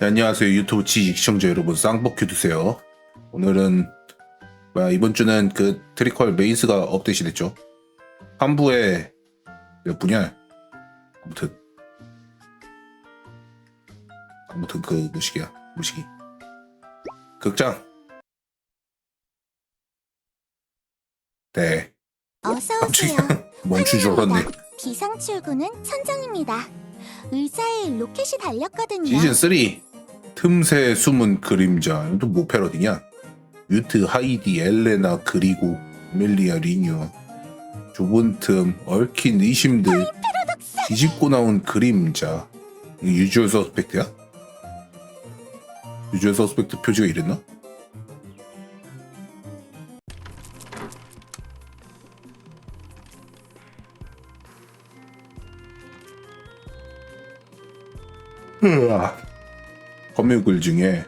네, 안녕하세요. 유튜브 시청자 여러분, 쌍복큐 드세요. 오늘은 이번 주는 그 트리퀄 메이스가 업데이트 됐죠. 한 부에 몇 분이야? 아무튼 그 무식이 극장. 네. 어서 갑자기 오세요. 멈춘 줄 알았네. 환영합니다. 비상 출구는 천장입니다. 의자에 로켓이 달렸거든요. 시즌 3 틈새 숨은 그림자. 이것도 뭐 패러디냐? 뮤트, 하이디, 엘레나, 그리고 멜리아, 리뉴, 좁은 틈, 얽힌 의심들, 뒤집고 나온 그림자. 이거 유주얼 서스펙트야? 유주얼 서스펙트 표지가 이랬나? 검역글 중에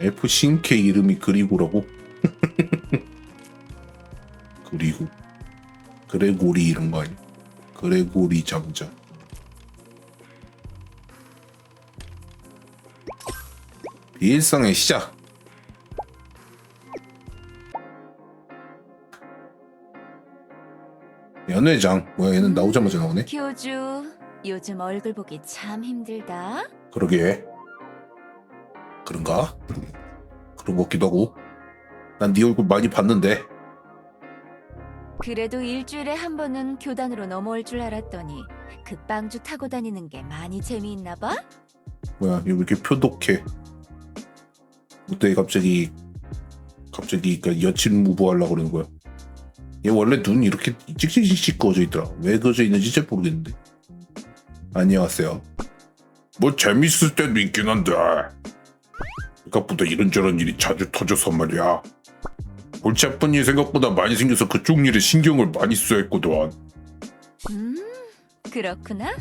F 신캐 이름이 그리고라고? 그리고 그레고리 이런 거 아니야? 그레고리 장자. 비일상의 시작. 연회장. 뭐야, 얘는 나오자마자 나오네. 교주, 요즘 얼굴 보기 참 힘들다. 그러게. 그런가? 그런 것 같기도 하고. 난 네 얼굴 많이 봤는데. 그래도 일주일에 한 번은 교단으로 넘어올 줄 알았더니 그 빵주 타고 다니는 게 많이 재미있나 봐? 뭐야, 왜 이렇게 표독해? 그때 갑자기 그 여친 무부하려고 그러는 거야. 얘 원래 눈 이렇게 찍찍찍찍 그어져 있더라. 왜 그어져 있는지 잘 모르겠는데. 안녕하세요. 뭐 재밌을 때도 있긴 한데 생각보다 이런저런 일이 자주 터져서 말이야. 골치 아픈 일 생각보다 많이 생겨서 그쪽 일에 신경을 많이 써야 했거든. 그렇구나.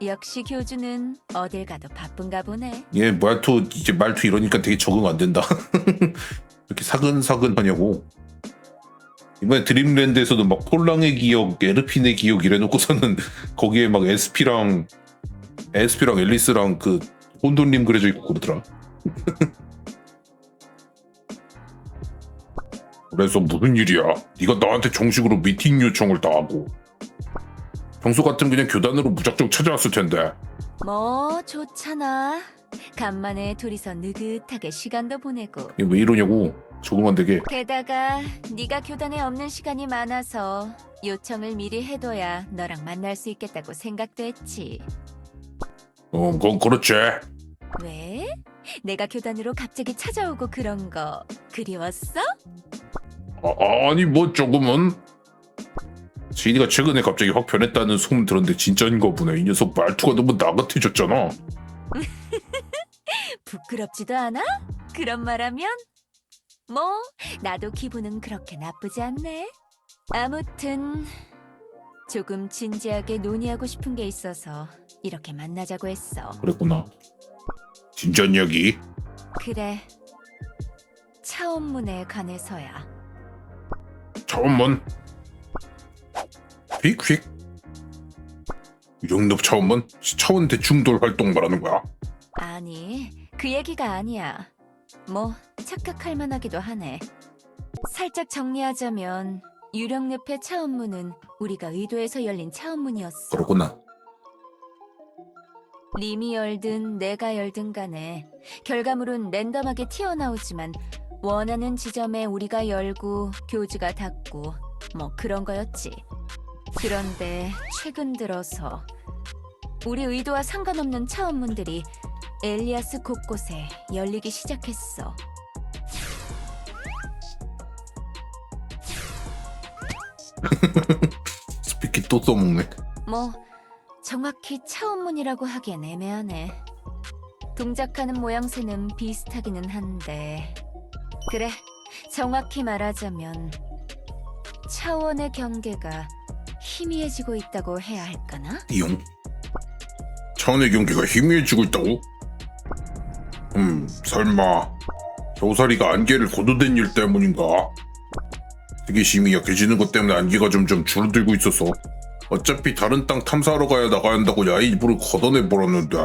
역시 교주는 어딜 가도 바쁜가 보네. 얘 말투 이러니까 되게 적응 안 된다. 이렇게 사근사근 하냐고. 이번에 드림랜드에서도 막 폴랑의 기억, 에르핀의 기억 이래놓고서는 거기에 막 에스피랑 앨리스랑 그 혼돈님 그려져 있고 그러더라. 그래서 무슨 일이야? 네가 나한테 정식으로 미팅 요청을 다 하고. 평소 같으면 그냥 교단으로 무작정 찾아왔을 텐데. 뭐 좋잖아. 간만에 둘이서 느긋하게 시간도 보내고. 이게 왜 이러냐고. 적응 안 되게. 게다가 네가 교단에 없는 시간이 많아서 요청을 미리 해둬야 너랑 만날 수 있겠다고 생각도 했지. 그건 그렇지. 왜? 내가 교단으로 갑자기 찾아오고 그런 거 그리웠어? 아니 뭐 조금은. 지니가 최근에 갑자기 확 변했다는 소문 들었는데 진짜인 거 보네. 이 녀석 말투가 너무 나긋해졌잖아. 부끄럽지도 않아? 그런 말하면? 뭐 나도 기분은 그렇게 나쁘지 않네. 아무튼 조금 진지하게 논의하고 싶은 게 있어서 이렇게 만나자고 했어. 그랬구나. 진전 이야기. 그래. 차원문에 관해서야. 차원문. 휙휙. 유령늪 차원문? 차원 대충돌 활동 말하는 거야? 아니, 그 얘기가 아니야. 뭐 착각할 만하기도 하네. 살짝 정리하자면 유령늪의 차원문은 우리가 의도해서 열린 차원문이었어. 그렇구나. 림이 열든 내가 열든 간에 결과물은 랜덤하게 튀어나오지만 원하는 지점에 우리가 열고 교주가 닫고 뭐 그런 거였지. 그런데 최근 들어서 우리 의도와 상관없는 차원문들이 엘리아스 곳곳에 열리기 시작했어. 스피키 또 써먹네. 뭐 정확히 차원문이라고 하기엔 애매하네. 동작하는 모양새는 비슷하기는 한데 그래, 정확히 말하자면 차원의 경계가 희미해지고 있다고 해야 할까나? 띠용. 차원의 경계가 희미해지고 있다고? 설마 겨우살이가 안개를 거두댄 일 때문인가? 되게 힘이 약해지는 것 때문에 안개가 점점 줄어들고 있어서 어차피 다른 땅 탐사하러 나가야 한다고 야의 일부를 걷어내 버렸는데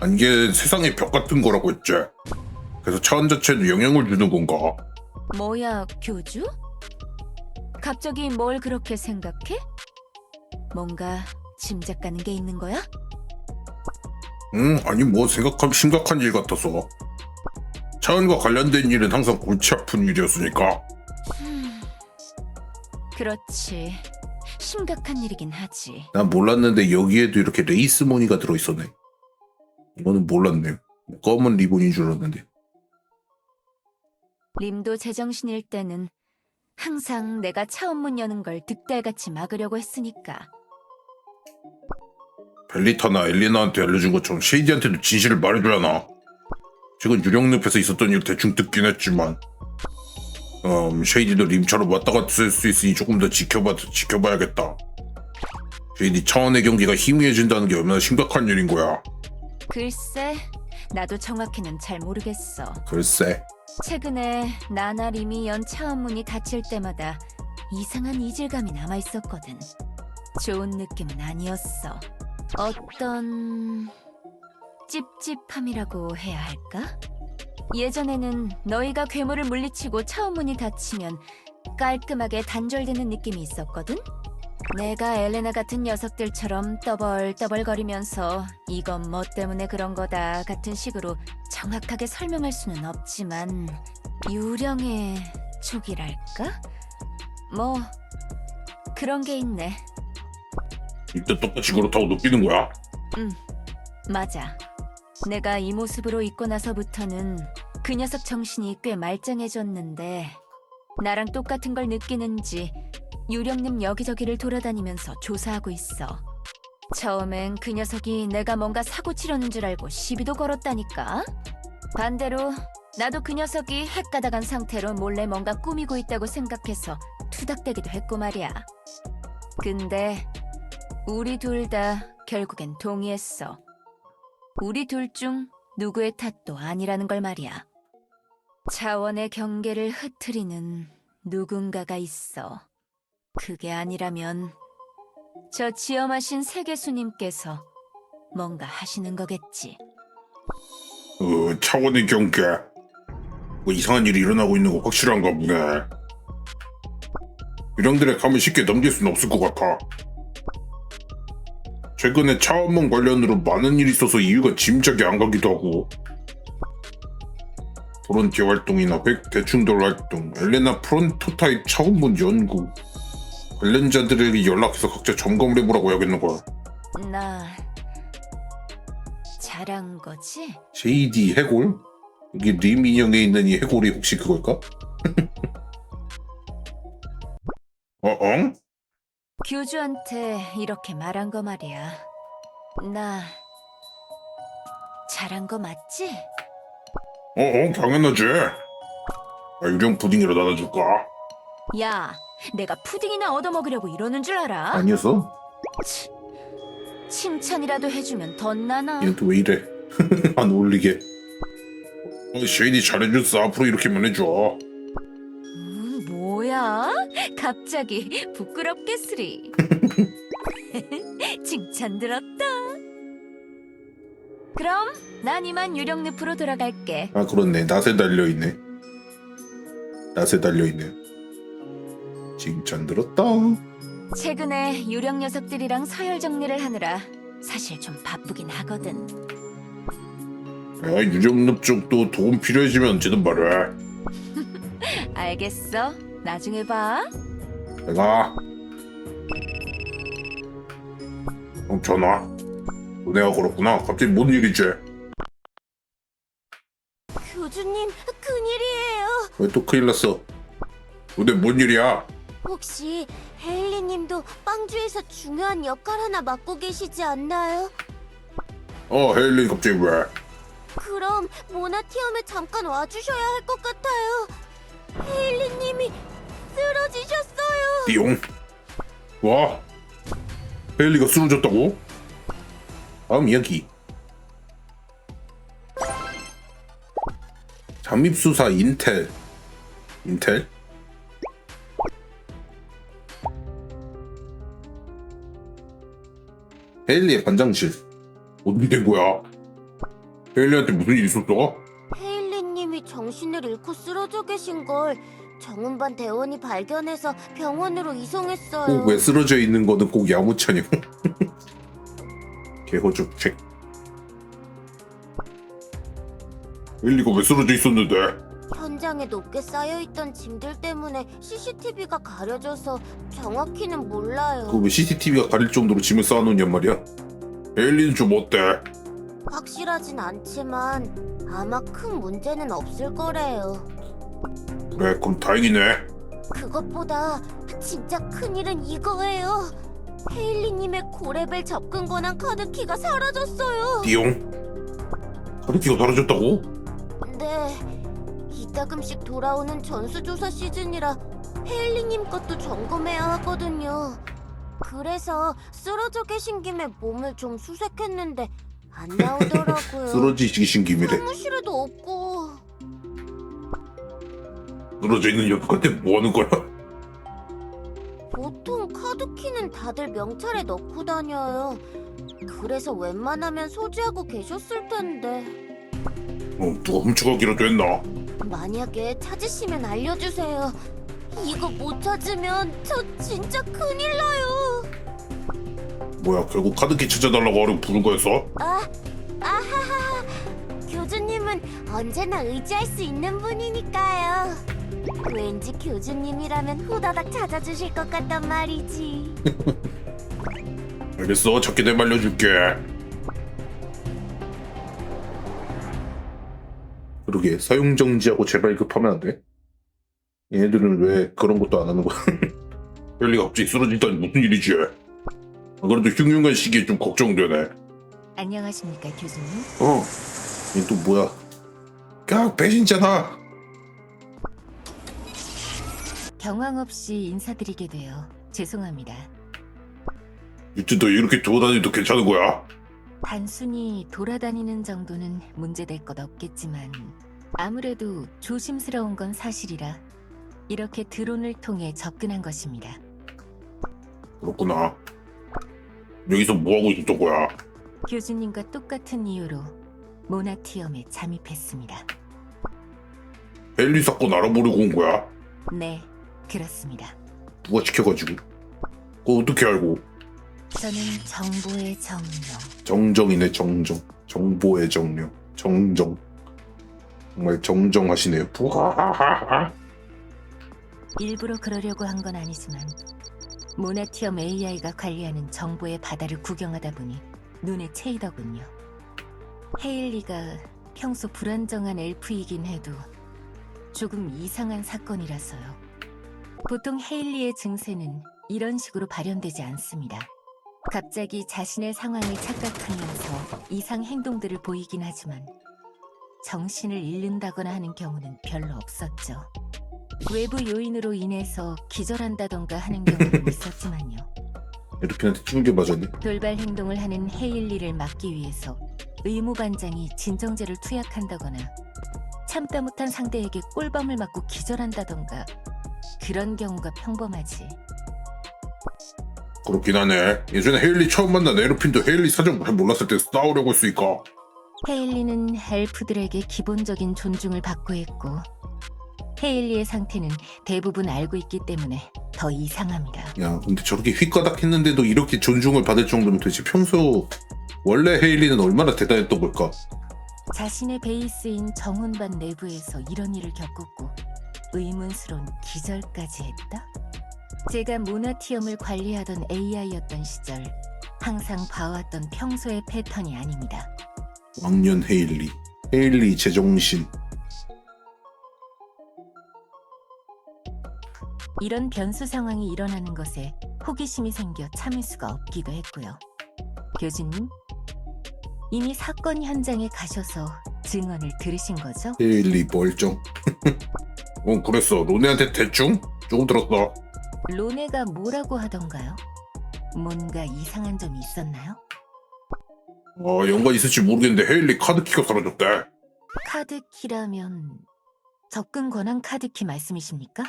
아니, 이게 세상의 벽 같은 거라고 했지. 그래서 차원 자체도 영향을 주는 건가? 뭐야, 교주? 갑자기 뭘 그렇게 생각해? 뭔가 짐작 가는 게 있는 거야? 아니 뭐 심각한 일 같아서. 차원과 관련된 일은 항상 골치 아픈 일이었으니까. 그렇지. 심각한 일이긴 하지. 난 몰랐는데 여기에도 이렇게 레이스모니가 들어있었네. 이거는 몰랐네. 검은 리본인 줄 알았는데. 림도 제정신일 때는 항상 내가 차원문 여는 걸 득달같이 막으려고 했으니까. 벨리타나 엘리나한테 알려준 것처럼 쉐이디한테도 진실을 말해주려나. 최근 유령늪에서 있었던 일 대충 듣긴 했지만 쉐이디도 림처럼 왔다 갔다 쓸 수 있으니 조금 더 지켜봐야겠다. 쉐이디 차원의 경기가 희미해진다는 게 얼마나 심각한 일인 거야. 글쎄, 나도 정확히는 잘 모르겠어. 글쎄. 최근에 나나 림이 연 차원문이 닫힐 때마다 이상한 이질감이 남아있었거든. 좋은 느낌은 아니었어. 어떤 찝찝함이라고 해야 할까? 예전에는 너희가 괴물을 물리치고 차원문이 닫히면 깔끔하게 단절되는 느낌이 있었거든? 내가 엘레나 같은 녀석들처럼 떠벌떠벌거리면서 이건 뭐 때문에 그런 거다 같은 식으로 정확하게 설명할 수는 없지만 유령의 촉이랄까? 뭐 그런 게 있네. 이때 똑같이 그렇다고 느끼는 거야? 맞아. 내가 이 모습으로 있고 나서부터는 그 녀석 정신이 꽤 말짱해졌는데 나랑 똑같은 걸 느끼는지 유령님 여기저기를 돌아다니면서 조사하고 있어. 처음엔 그 녀석이 내가 뭔가 사고 치려는 줄 알고 시비도 걸었다니까. 반대로 나도 그 녀석이 헷가닥한 상태로 몰래 뭔가 꾸미고 있다고 생각해서 투닥대기도 했고 말이야. 근데 우리 둘 다 결국엔 동의했어. 우리 둘 중 누구의 탓도 아니라는 걸 말이야. 차원의 경계를 흐트리는 누군가가 있어. 그게 아니라면 저 지엄하신 세계수님께서 뭔가 하시는 거겠지. 차원의 경계. 뭐 이상한 일이 일어나고 있는 거 확실한가 보네. 유령들의 감을 쉽게 넘길 수는 없을 것 같아. 최근에 차원문 관련으로 많은 일이 있어서 이유가 짐작이 안 가기도 하고. 보런티어 활동이나 대충돌 활동, 엘레나 프론토타입 차원문 연구. 관련자들에게 연락해서 각자 점검을 해보라고 해야겠는걸. 나 잘한 거지? JD 해골? 이게 림 인형에 있는 이 해골이 혹시 그걸까? 엉? 교주한테 이렇게 말한 거 말이야. 나 잘한 거 맞지? 당연하지. 유령 푸딩이라 나눠줄까? 야, 내가 푸딩이나 얻어먹으려고 이러는 줄 알아? 아니었어? 칭찬이라도 해주면 덧나나? 얘는 또 왜 이래? 안 어울리게. 쉐이디 잘해줬어. 앞으로 이렇게만 해줘. 뭐야? 갑자기 부끄럽겠으리. 칭찬 들었다. 그럼 난 이만 유령늪으로 돌아갈게. 아 그렇네. 낫에 달려있네. 낫에 달려있네. 칭찬 들었다. 최근에 유령 녀석들이랑 서열 정리를 하느라 사실 좀 바쁘긴 하거든. 유령늪 쪽도 도움 필요해지면 언제든 말해. 알겠어. 나중에 봐. 내가 전화. 너네가 걸었구나. 갑자기 뭔 일이지? 교주님, 큰일이에요. 왜 또 큰일 났어? 너네 뭔 일이야? 혹시 헤일리님도 빵주에서 중요한 역할 하나 맡고 계시지 않나요? 헤일린 갑자기 왜? 그럼 모나티엄에 잠깐 와주셔야 할 것 같아요. 헤일리님이 쓰러지셨어요. 띠용. 와. 헤일리가 쓰러졌다고? 다음 이야기. 잠입수사 인텔. 인텔? 헤일리의 반장실. 어디 된 거야? 헤일리한테 무슨 일 있었어? 헤일리님이 정신을 잃고 쓰러져 계신 걸 정은반 대원이 발견해서 병원으로 이송했어요. 꼭 왜 쓰러져 있는 거는 꼭 야무차냐고. 개허죽책. 헤일리가 왜 쓰러져 있었는데? 현장에 높게 쌓여있던 짐들 때문에 CCTV가 가려져서 정확히는 몰라요. 그왜 CCTV가 가릴 정도로 짐을 쌓아놓냔 말이야? 헤일리는 좀 어때? 확실하진 않지만 아마 큰 문제는 없을 거래요. 그래 그럼 다행이네. 그것보다 진짜 큰일은 이거예요. 헤일리님의 고레벨 접근 권한 카드키가 사라졌어요. 띠용. 카드키가 사라졌다고? 네, 이따금씩 돌아오는 전수조사 시즌이라 헤일리님 것도 점검해야 하거든요. 그래서 쓰러져 계신 김에 몸을 좀 수색했는데 안 나오더라고요. 쓰러지신 김이래. 사무실에도 없고. 쓰러져 있는 녀석한테 뭐 하는 거야? 보통 카드키는 다들 명찰에 넣고 다녀요. 그래서 웬만하면 소지하고 계셨을 텐데. 누가 훔쳐가기라도 했나? 만약에 찾으시면 알려주세요. 이거 못 찾으면 저 진짜 큰일 나요. 뭐야 결국 카드키 찾아달라고 하려고 부른 거였어? 아하하. 교주님은 언제나 의지할 수 있는 분이니까요. 왠지 교주님이라면 후다닥 찾아주실 것 같단 말이지. 알겠어 찾게 되면 알려줄게. 그러게 사용정지하고 재발급하면 안 돼? 얘네들은 왜 그런 것도 안 하는 거야? 헬리가 갑자기 쓰러지다니 무슨 일이지? 안 그래도 흉흉한 시기에 좀 걱정되네. 안녕하십니까, 교수님? 얘 또 뭐야? 깍 배신자다. 경황 없이 인사드리게 되어 죄송합니다. 이때 너 이렇게 돌아다녀도 괜찮은 거야? 단순히 돌아다니는 정도는 문제될 것 없겠지만 아무래도 조심스러운 건 사실이라 이렇게 드론을 통해 접근한 것입니다. 그렇구나. 여기서 뭐 하고 있었던 거야? 교수님과 똑같은 이유로 모나티엄에 잠입했습니다. 헬리 사건 알아보려고 온 거야? 네, 그렇습니다. 누가 시켜가지고? 그거 어떻게 알고? 저는 정보의 정령. 정정이네 정정. 정보의 정령. 정정. 정말 정정하시네요. 부하하하. 일부러 그러려고 한 건 아니지만 모나티엄 AI가 관리하는 정보의 바다를 구경하다 보니 눈에 채이더군요. 헤일리가 평소 불안정한 엘프이긴 해도 조금 이상한 사건이라서요. 보통 헤일리의 증세는 이런 식으로 발현되지 않습니다. 갑자기 자신의 상황을 착각하면서 이상 행동들을 보이긴 하지만 정신을 잃는다거나 하는 경우는 별로 없었죠. 외부 요인으로 인해서 기절한다던가 하는 경우는 있었지만요. 에르핀한테 튕겨 맞았네. 돌발 행동을 하는 헤일리를 막기 위해서 의무반장이 진정제를 투약한다거나 참다 못한 상대에게 꿀밤을 맞고 기절한다던가 그런 경우가 평범하지. 그렇긴 하네. 예전에 헤일리 처음 만난 에르핀도 헤일리 사정 잘 몰랐을 때 싸우려고 했으니까. 헤일리는 엘프들에게 기본적인 존중을 받고 있고 헤일리의 상태는 대부분 알고 있기 때문에 더 이상합니다. 야 근데 저렇게 휘가닥 했는데도 이렇게 존중을 받을 정도면 도대체 평소 원래 헤일리는 얼마나 대단했던 걸까? 자신의 베이스인 정훈반 내부에서 이런 일을 겪었고 의문스러운 기절까지 했다? 제가 모나티엄을 관리하던 AI였던 시절 항상 봐왔던 평소의 패턴이 아닙니다. 왕년 헤일리. 헤일리 제정신. 이런 변수 상황이 일어나는 것에 호기심이 생겨 참을 수가 없기도 했고요. 교수님, 이미 사건 현장에 가셔서 증언을 들으신 거죠? 헤일리 멀쩡. 그랬어. 로네한테 대충? 조금 들었어. 로네가 뭐라고 하던가요? 뭔가 이상한 점이 있었나요? 연관 있을지 모르겠는데 헤일리 카드키가 사라졌대. 카드키라면 접근 권한 카드키 말씀이십니까?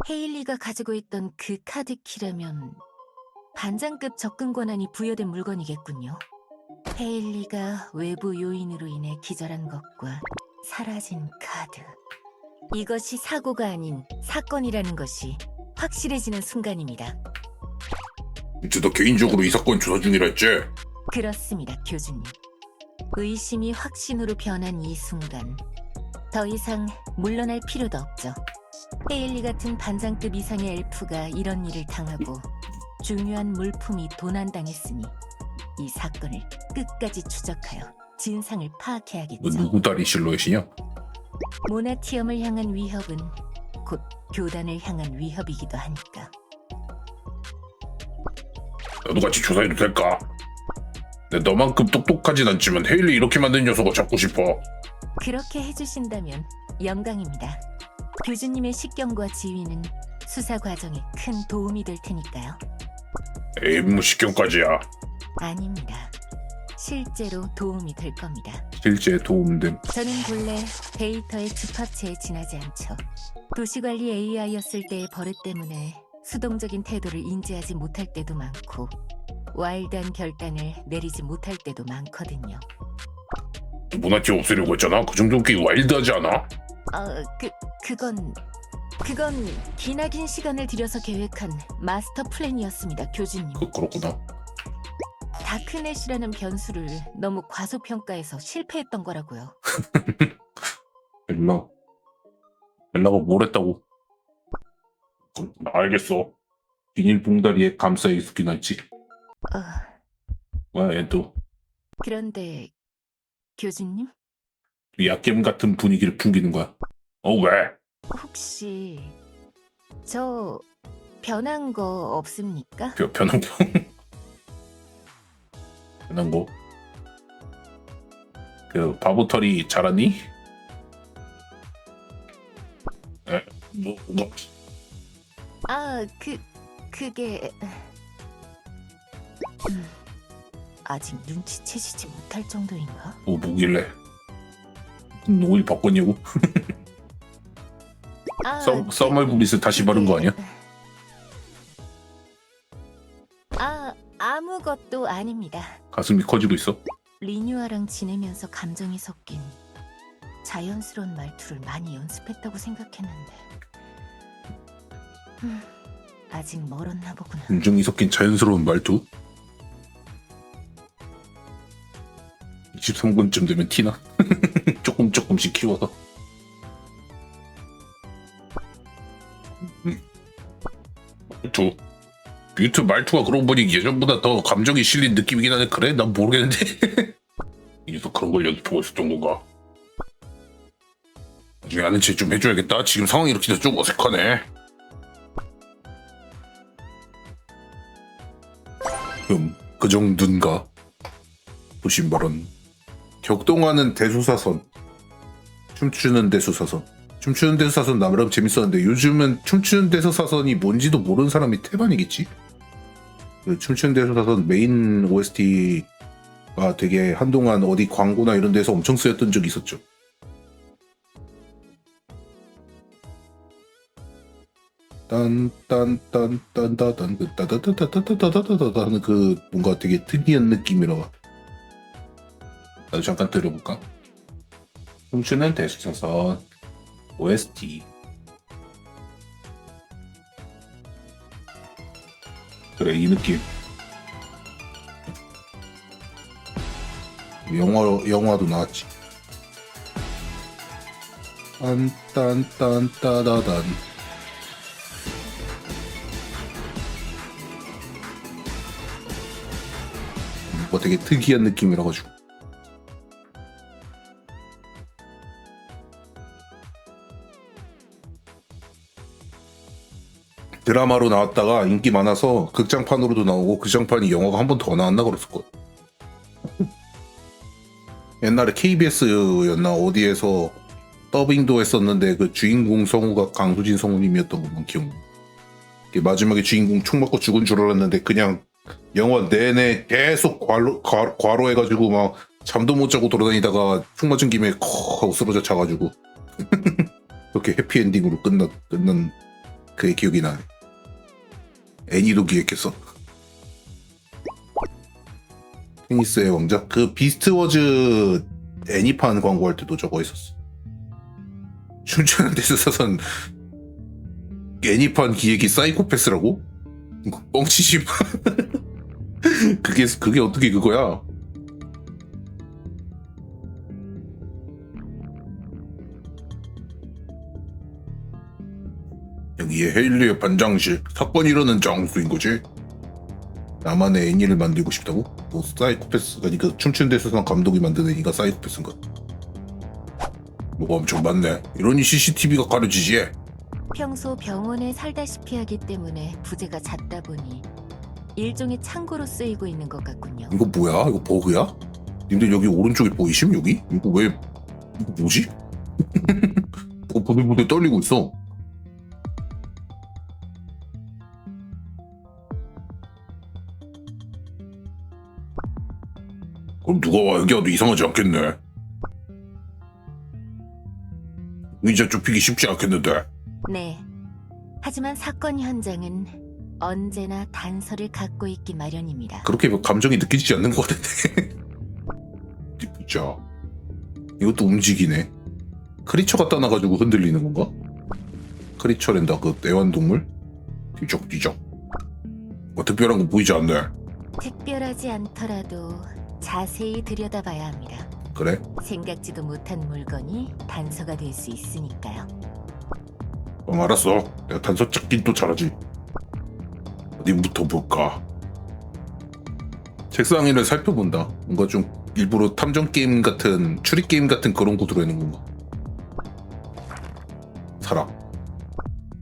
헤일리가 가지고 있던 그 카드키라면 반장급 접근 권한이 부여된 물건이겠군요. 헤일리가 외부 요인으로 인해 기절한 것과 사라진 카드. 이것이 사고가 아닌 사건이라는 것이 확실해지는 순간입니다. 너 개인적으로 이 사건 조사 중이라 했지? 그렇습니다, 교주님. 의심이 확신으로 변한 이 순간 더 이상 물러날 필요도 없죠. 헤일리 같은 반장급 이상의 엘프가 이런 일을 당하고 중요한 물품이 도난당했으니 이 사건을 끝까지 추적하여 진상을 파악해야겠죠. 누구 딸이 실로엣이냐? 모나티엄을 향한 위협은 곧 교단을 향한 위협이기도 하니까. 나도 같이 조사해도 될까? 내 너만큼 똑똑하진 않지만 헤일리 이렇게 만든 녀석을 잡고 싶어. 그렇게 해주신다면 영광입니다. 교주님의 식견과 지휘는 수사 과정에 큰 도움이 될 테니까요. 에이 뭐 식견까지야. 아닙니다. 실제로 도움이 될 겁니다. 실제 도움됨. 저는 본래 데이터의 집합체에 지나지 않죠. 도시관리 AI였을 때의 버릇 때문에 수동적인 태도를 인지하지 못할 때도 많고 와일드한 결단을 내리지 못할 때도 많거든요. 모나티 없애려고 했잖아. 그 정도는 꽤 와일드하지 않아? 그건 기나긴 시간을 들여서 계획한 마스터 플랜이었습니다, 교주님. 그렇구나. 다크넷이라는 변수를 너무 과소평가해서 실패했던 거라고요. 벨라가 뭘 했다고? 알겠어. 비닐봉다리에 감싸 있긴 했지. 와, 얘 또 그런데 교주님? 약겜 같은 분위기를 풍기는 거야. 왜? 혹시 저 변한 거 없습니까? 변한 거? 변한 거? 그 바보털이 자랐니? 뭐? 그게 아직 눈치채시지 못할 정도인가? 뭐길래? 오일 바꿨냐고? 써멀브리스 다시 바른 거 아니야? 아무것도 아닙니다. 가슴이 커지고 있어? 리뉴아랑 지내면서 감정이 섞인 자연스러운 말투를 많이 연습했다고 생각했는데 아직 멀었나 보구나. 감정이 섞인 자연스러운 말투? 23분쯤 되면 티나? 조금씩 키워서. 뮤트 말투가 그러고 보니 예전보다 더 감정이 실린 느낌이긴 하네. 그래? 난 모르겠는데. 이 녀석 그런 걸 연습하고 있었던 건가? 나중에 아는 체 좀 해줘야겠다. 지금 상황이 이렇게 돼서 좀 어색하네. 그 정도인가? 부신 발언. 격동하는 대수사선. 춤추는 대수사선. 춤추는 대수사선 나름 재밌었는데 요즘은 춤추는 대수사선이 뭔지도 모르는 사람이 태반이겠지? 그 춤추는 대수사선 메인 OST가 되게 한동안 어디 광고나 이런 데서 엄청 쓰였던 적이 있었죠. 딴딴딴딴따단 그 따다다다다다다다다 하는 그 뭔가 되게 특이한 느낌이라. 나도 잠깐 들어볼까? 춤추는 대수사선 OST. 그래, 이 느낌. 영화도 나왔지. 딴딴딴따다단. 뭐 되게 특이한 느낌이라 가지고. 드라마로 나왔다가 인기 많아서 극장판으로도 나오고 극장판이 영화가 한 번 더 나왔나 그랬을 거야. 옛날에 KBS였나 어디에서 더빙도 했었는데 그 주인공 성우가 강수진 성우님이었던 것만 기억나. 마지막에 주인공 총 맞고 죽은 줄 알았는데 그냥 영화 내내 계속 과로해가지고 막 잠도 못 자고 돌아다니다가 총 맞은 김에 하고 쓰러져 자가지고 그렇게 해피엔딩으로 끝난 그의 기억이 나네. 애니도 기획했어. 테니스의 왕자? 그 비스트워즈 애니판 광고할 때도 저거 있었어. 춤추는 데서 사선 애니판 기획이 사이코패스라고? 뻥치지 마. 그게 어떻게 그거야? 여기에 헤일리의 반장실 사건이 일어난 장소인 거지. 나만의 애니를 만들고 싶다고? 뭐 사이코패스가 그 춤추는 데서 감독이 만든 애니가 사이코패스인가? 뭐가 엄청 많네. 이러니 CCTV가 가려지지. 평소 병원에 살다시피 하기 때문에 부재가 잦다 보니 일종의 창고로 쓰이고 있는 것 같군요. 이거 뭐야? 이거 버그야? 님들 여기 오른쪽에 보이심? 여기? 이거 뭐지? 뭐가 보들보들 떨리고 있어. 그럼 누가 와 여기 와도 이상하지 않겠네. 의자 좁히기 쉽지 않겠는데. 네. 하지만 사건 현장은 언제나 단서를 갖고 있기 마련입니다. 그렇게 감정이 느껴지지 않는 것 같은데. 보자. 이것도 움직이네. 크리처가 떠나가지고 흔들리는 건가? 크리처랜다 그 애완동물? 뒤적뒤적. 뭐 특별한 거 보이지 않네. 특별하지 않더라도 자세히 들여다봐야 합니다. 그래? 생각지도 못한 물건이 단서가 될 수 있으니까요. 그럼 알았어. 내가 단서 찾긴 또 잘하지. 어디부터 볼까? 책상 위를 살펴본다. 뭔가 좀 일부러 탐정 게임 같은 추리 게임 같은 그런 거 들어있는 건가? 사람.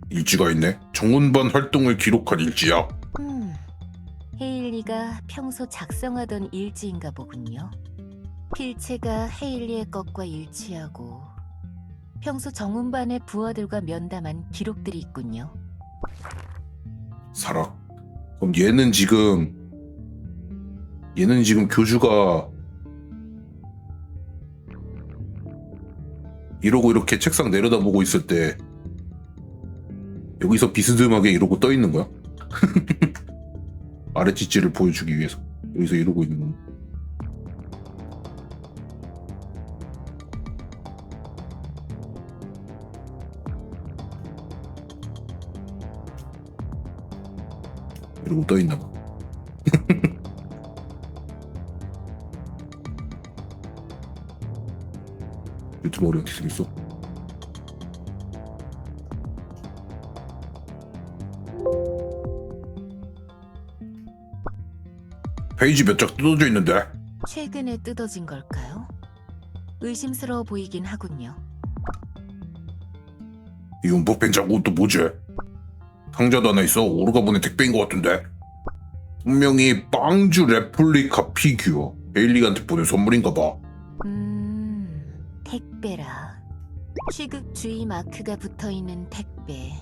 일지가 있네. 정운반 활동을 기록한 일지야. 헤일리가 평소 작성하던 일지인가 보군요. 필체가 헤일리의 것과 일치하고 평소 정운반의 부하들과 면담한 기록들이 있군요. 사람. 그럼 얘는 지금 교주가 이러고 이렇게 책상 내려다보고 있을 때 여기서 비스듬하게 이러고 떠 있는 거야? 아랫지지를 보여주기 위해서 여기서 이러고 있는 건가? 이러고 떠 있나 봐. 유튜브 어려운 기술 있어? 페이지 몇 장 뜯어져 있는데? 최근에 뜯어진 걸까요? 의심스러워 보이긴 하군요. 이 움푹 장고 또 뭐지? 상자도 하나 있어. 오르가 보낸 택배인 것 같은데. 분명히 빵주 레플리카 피규어. 베일리한테 보낸 선물인가 봐. 택배라. 취급 주의 마크가 붙어있는 택배.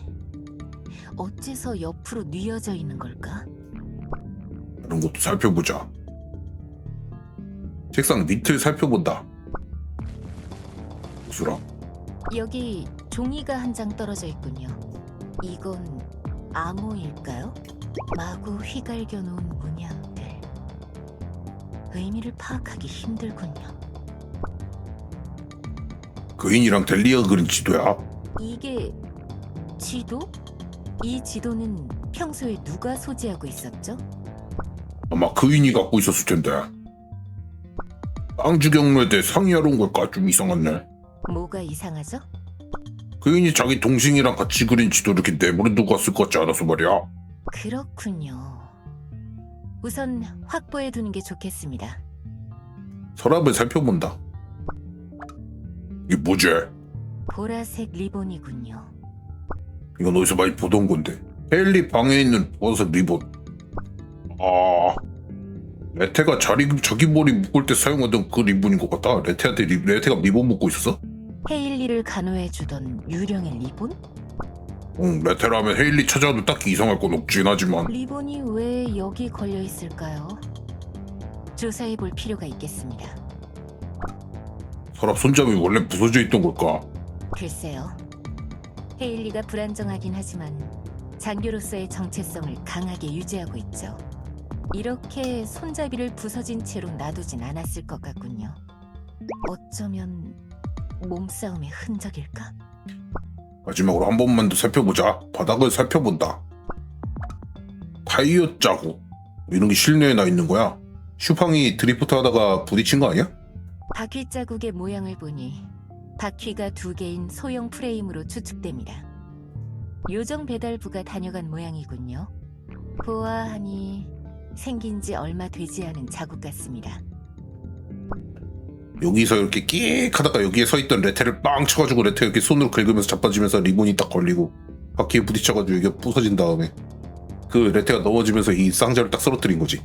어째서 옆으로 뉘어져 있는 걸까? 다른 것도 살펴보자. 책상 밑을 살펴본다. 수라. 여기 종이가 한 장 떨어져 있군요. 이건 암호일까요? 마구 휘갈겨 놓은 문양들. 의미를 파악하기 힘들군요. 그인이랑 델리아가 그린 지도야. 이게 지도? 이 지도는 평소에 누가 소지하고 있었죠? 아마 그인이 갖고 있었을 텐데. 빵주 경로에 대해 상의하러 온 걸까? 좀 이상하네. 뭐가 이상하죠? 그인이 자기 동생이랑 같이 그린 지도를 이렇게 내버려 두고 갔을 것 같지 않아서 말이야. 그렇군요. 우선 확보해 두는 게 좋겠습니다. 서랍을 살펴본다. 이게 뭐지? 보라색 리본이군요. 이건 어디서 많이 보던 건데. 헤일리 방에 있는 보라색 리본. 아, 레테가 자기 머리 묶을 때 사용하던 그 리본인 것 같다. 레테가 리본 묶고 있었어? 헤일리를 간호해 주던 유령의 리본? 레테라면 헤일리 찾아도 딱히 이상할 건 없긴 하지만. 리본이 왜 여기 걸려 있을까요? 조사해 볼 필요가 있겠습니다. 서랍 손잡이 원래 부서져 있던 걸까? 글쎄요. 헤일리가 불안정하긴 하지만 장교로서의 정체성을 강하게 유지하고 있죠. 이렇게 손잡이를 부서진 채로 놔두진 않았을 것 같군요. 어쩌면 몸싸움의 흔적일까? 마지막으로 한 번만 더 살펴보자. 바닥을 살펴본다. 타이어 자국 이런 게 실내에 나 있는 거야. 슈팡이 드리프트 하다가 부딪힌 거 아니야? 바퀴 자국의 모양을 보니 바퀴가 2개인 소형 프레임으로 추측됩니다. 요정 배달부가 다녀간 모양이군요. 보아하니 생긴 지 얼마 되지 않은 자국 같습니다. 여기서 이렇게 끼익 하다가 여기에 서있던 레테를 빵 쳐가지고 레테 이렇게 손으로 긁으면서 자빠지면서 리본이 딱 걸리고 바퀴에 부딪혀가지고 이게 부서진 다음에 그 레테가 넘어지면서 이 쌍자를 딱 쓰러뜨린 거지.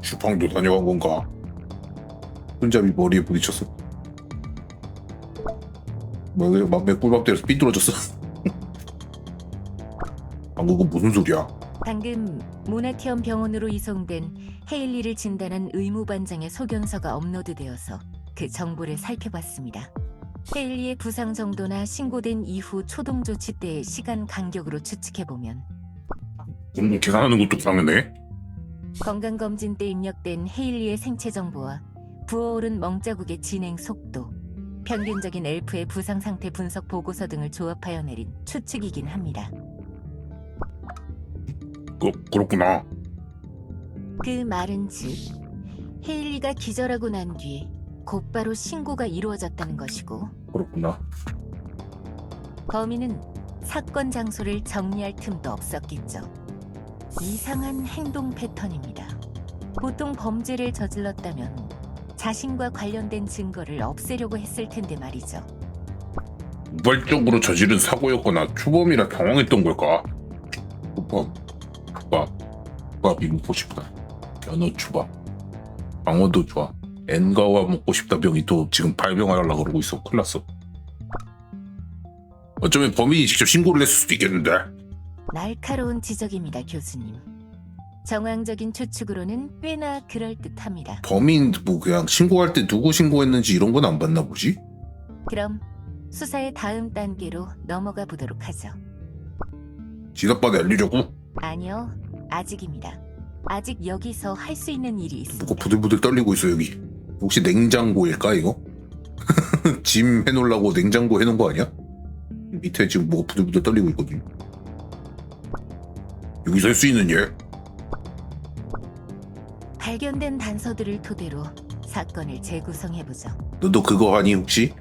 슈팡도 다녀간 건가? 손잡이 머리에 부딪혔어. 뭐야, 맘에 꿀밤 때려서 삐뚤어졌어. 방금 그건 무슨 소리야? 방금 모나티엄 병원으로 이송된 헤일리를 진단한 의무반장의 소견서가 업로드되어서 그 정보를 살펴봤습니다. 헤일리의 부상 정도나 신고된 이후 초동 조치 때의 시간 간격으로 추측해보면 공부 계산하는 것도 당연해. 건강검진 때 입력된 헤일리의 생체 정보와 부어오른 멍자국의 진행 속도, 평균적인 엘프의 부상 상태 분석 보고서 등을 조합하여 내린 추측이긴 합니다. 그렇구나. 그 말은즉 헤일리가 기절하고 난 뒤 곧바로 신고가 이루어졌다는 것이고 그렇구나. 범인은 사건 장소를 정리할 틈도 없었겠죠. 이상한 행동 패턴입니다. 보통 범죄를 저질렀다면 자신과 관련된 증거를 없애려고 했을 텐데 말이죠. 우발적으로 저지른 사고였거나 추범이라 당황했던 걸까? 초밥이 먹고 싶다. 연어 초밥. 방어도 좋아. 엔가와 먹고 싶다 병이 또 지금 발병하려고 그러고 있어. 큰일 났어. 어쩌면 범인이 직접 신고를 했을 수도 있겠는데. 날카로운 지적입니다, 교수님. 정황적인 추측으로는 꽤나 그럴듯합니다. 범인 뭐 그냥 신고할 때 누구 신고했는지 이런 건 안 봤나 보지? 그럼 수사의 다음 단계로 넘어가 보도록 하죠. 지사빠에 알리려고? 아니요, 아직입니다. 아직 여기서 할 수 있는 일이 있습니다. 뭐가 부들부들 떨리고 있어 여기. 혹시 냉장고일까 이거? 짐 해놓으려고 냉장고 해놓은 거 아니야? 밑에 지금 뭐가 부들부들 떨리고 있거든. 여기서 할 수 있는 일? 발견된 단서들을 토대로 사건을 재구성해보죠. 너도 그거 하니 혹시?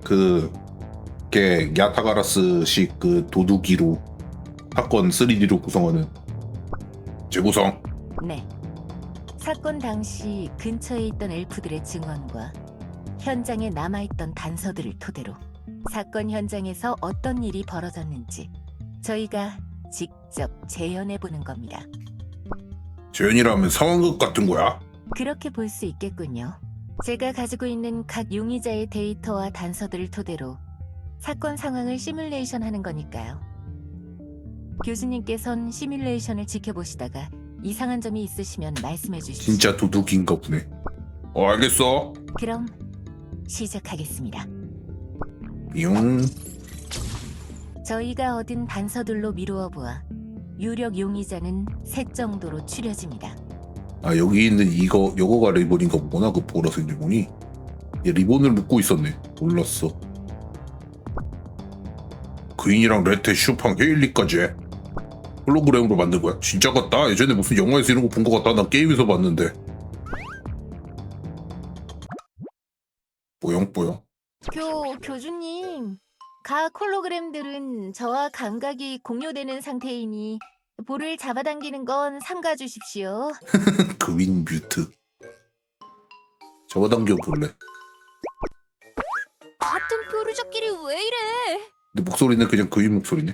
걔 야타가라스식 그 도둑이로 사건 3D로 구성하는 재구성. 네. 사건 당시 근처에 있던 엘프들의 증언과 현장에 남아있던 단서들을 토대로 사건 현장에서 어떤 일이 벌어졌는지 저희가 직접 재현해보는 겁니다. 재현이라면 상황극 같은 거야? 그렇게 볼 수 있겠군요. 제가 가지고 있는 각 용의자의 데이터와 단서들을 토대로 사건 상황을 시뮬레이션 하는 거니까요. 교수님께선 시뮬레이션을 지켜보시다가 이상한 점이 있으시면 말씀해 주십시오. 진짜 도둑인가 보네. 알겠어. 그럼 시작하겠습니다. 용. 저희가 얻은 단서들로 미루어 보아 유력 용의자는 3 정도로 추려집니다. 아 여기 있는 요거가 리본인가 보구나. 그 보라색 리본이. 얘 리본을 묶고 있었네. 몰랐어. 그인이랑 레테, 슈팡, 헤일리까지 해. 홀로그램으로 만든 거야? 진짜 같다. 예전에 무슨 영화에서 이런 거 본 거 같다. 난 게임에서 봤는데. 뽀용뽀용. 교주님, 각 홀로그램들은 저와 감각이 공유되는 상태이니 볼을 잡아당기는 건 삼가 주십시오. 그윈 뮤트. 잡아당겨 볼래. 같은 뾰루잡끼리 왜 이래? 근데 목소리는 그냥 그윈 목소리네.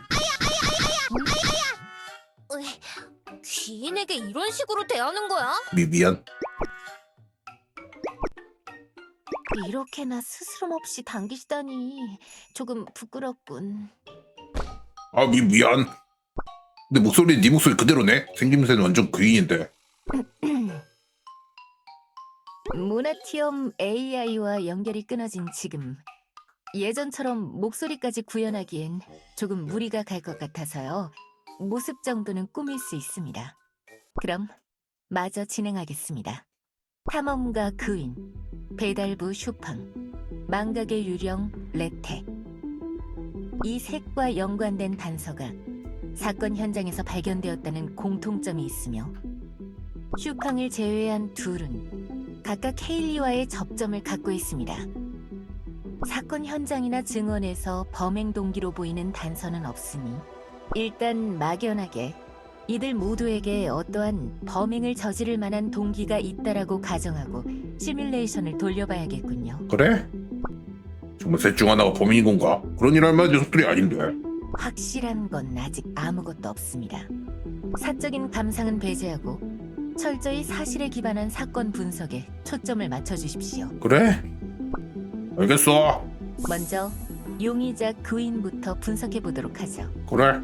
귀인에게 이런 식으로 대하는 거야? 미안. 이렇게나 스스럼 없이 당기시다니 조금 부끄럽군. 아 미안. 근데 목소리 네 목소리 그대로네. 생김새는 완전 그윈인데. 모나티엄 AI와 연결이 끊어진 지금 예전처럼 목소리까지 구현하기엔 조금 무리가 갈 것 같아서요. 모습 정도는 꾸밀 수 있습니다. 그럼 마저 진행하겠습니다. 탐험가 그윈, 배달부 슈팡, 망각의 유령 레테. 이 셋과 연관된 단서가 사건 현장에서 발견되었다는 공통점이 있으며 슈팡을 제외한 둘은 각각 헤일리와의 접점을 갖고 있습니다. 사건 현장이나 증언에서 범행 동기로 보이는 단서는 없으니 일단 막연하게 이들 모두에게 어떠한 범행을 저지를 만한 동기가 있다라고 가정하고 시뮬레이션을 돌려봐야겠군요. 그래? 정말 셋 중 하나가 범인인 건가? 그런 일 할 만한 녀석들이 아닌데. 확실한 건 아직 아무것도 없습니다. 사적인 감상은 배제하고 철저히 사실에 기반한 사건 분석에 초점을 맞춰주십시오. 그래? 알겠어. 먼저 용의자 그윈부터 분석해 보도록 하죠. 그래.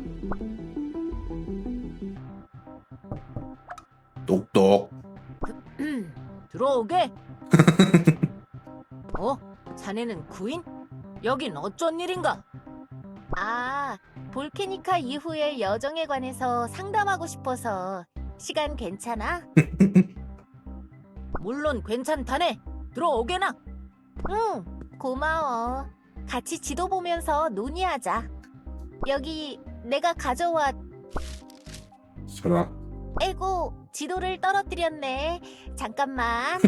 똑똑. 들어오게. 자네는 그윈? 여긴 어쩐 일인가? 아, 볼케니카 이후의 여정에 관해서 상담하고 싶어서. 시간 괜찮아? 물론 괜찮다네. 들어오게나. 응, 고마워. 같이 지도 보면서 논의하자. 여기 내가 가져와. 설아. 에고, 지도를 떨어뜨렸네. 잠깐만.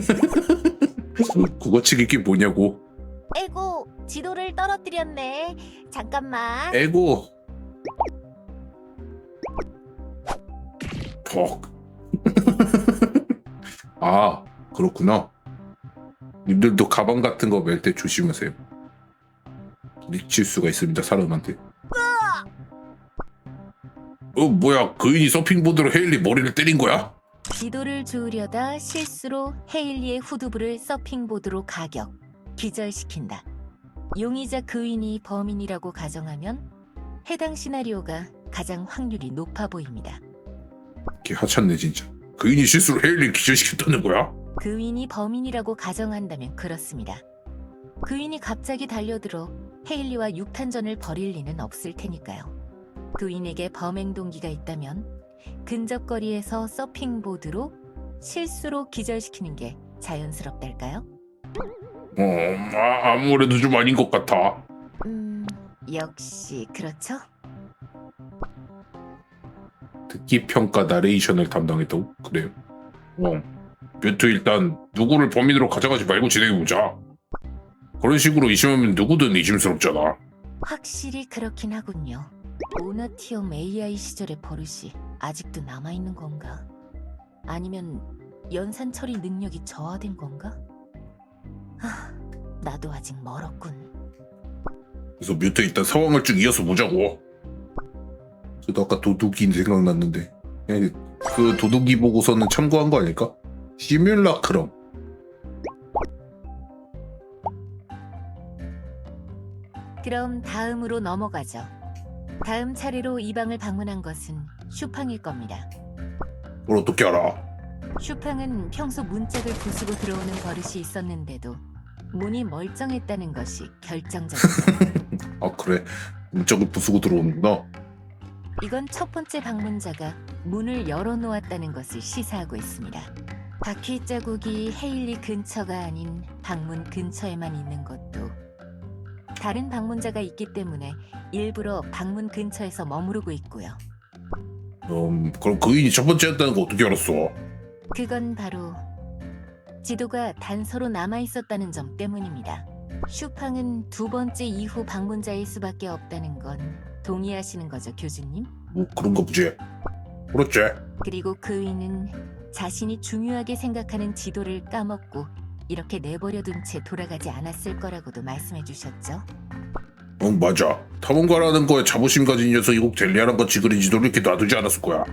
국어책 읽기 뭐냐고. 에고, 지도를 떨어뜨렸네. 잠깐만. 에고. 퍽. 아, 그렇구나. 님들도 가방 같은 거 멜 때 조심하세요. 미칠 수가 있습니다, 사람한테. 뭐야, 그인이 서핑보드로 헤일리 머리를 때린 거야? 지도를 주우려다 실수로 헤일리의 후두부를 서핑보드로 가격, 기절시킨다. 용의자 그윈이 범인이라고 가정하면 해당 시나리오가 가장 확률이 높아 보입니다. 개 하찮네 진짜. 그인이 실수로 헤일리 기절시켰다는 거야? 그윈이 범인이라고 가정한다면 그렇습니다. 그윈이 갑자기 달려들어 헤일리와 육탄전을 벌일 리는 없을 테니까요. 그윈에게 범행 동기가 있다면 근접거리에서 서핑보드로 실수로 기절시키는 게 자연스럽달까요? 아무래도 좀 아닌 것 같아. 역시 그렇죠? 듣기 평가 나레이션을 담당했다고? 그래요. 뮤트 일단 누구를 범인으로 가져가지 말고 진행해보자. 그런 식으로 의심하면 누구든 의심스럽잖아. 확실히 그렇긴 하군요. 오너티엄 AI 시절의 버릇이 아직도 남아있는 건가? 아니면 연산 처리 능력이 저하된 건가? 나도 아직 멀었군. 그래서 뮤트 일단 상황을 쭉 이어서 보자고. 저도 아까 도둑이 생각났는데 그 도둑이 보고서는 참고한 거 아닐까? 시뮬라크럼. 그럼 다음으로 넘어가죠. 다음 차례로 이 방을 방문한 것은 슈팡일 겁니다. 그걸 어떻게 알아? 슈팡은 평소 문짝을 부수고 들어오는 버릇이 있었는데도 문이 멀쩡했다는 것이 결정적이죠. 아 그래, 문짝을 부수고 들어오는구나. 이건 첫 번째 방문자가 문을 열어놓았다는 것을 시사하고 있습니다. 바퀴 자국이 헤일리 근처가 아닌 방문 근처에만 있는 것도 다른 방문자가 있기 때문에 일부러 방문 근처에서 머무르고 있고요. 그럼 그인이 첫 번째였다는 거 어떻게 알았어? 그건 바로 지도가 단서로 남아있었다는 점 때문입니다. 슈팡은 두 번째 이후 방문자일 수밖에 없다는 건 동의하시는 거죠, 교주님? 뭐 그런가 보지. 그렇지. 그리고 그이는 자신이 중요하게 생각하는 지도를 까먹고 이렇게 내버려둔 채 돌아가지 않았을 거라고도 말씀해 주셨죠. 맞아. 탐험가라는 거에 자부심 가진 녀석이 꼭 델리아랑 같이 그린 지도를 이렇게 놔두지 않았을 거야.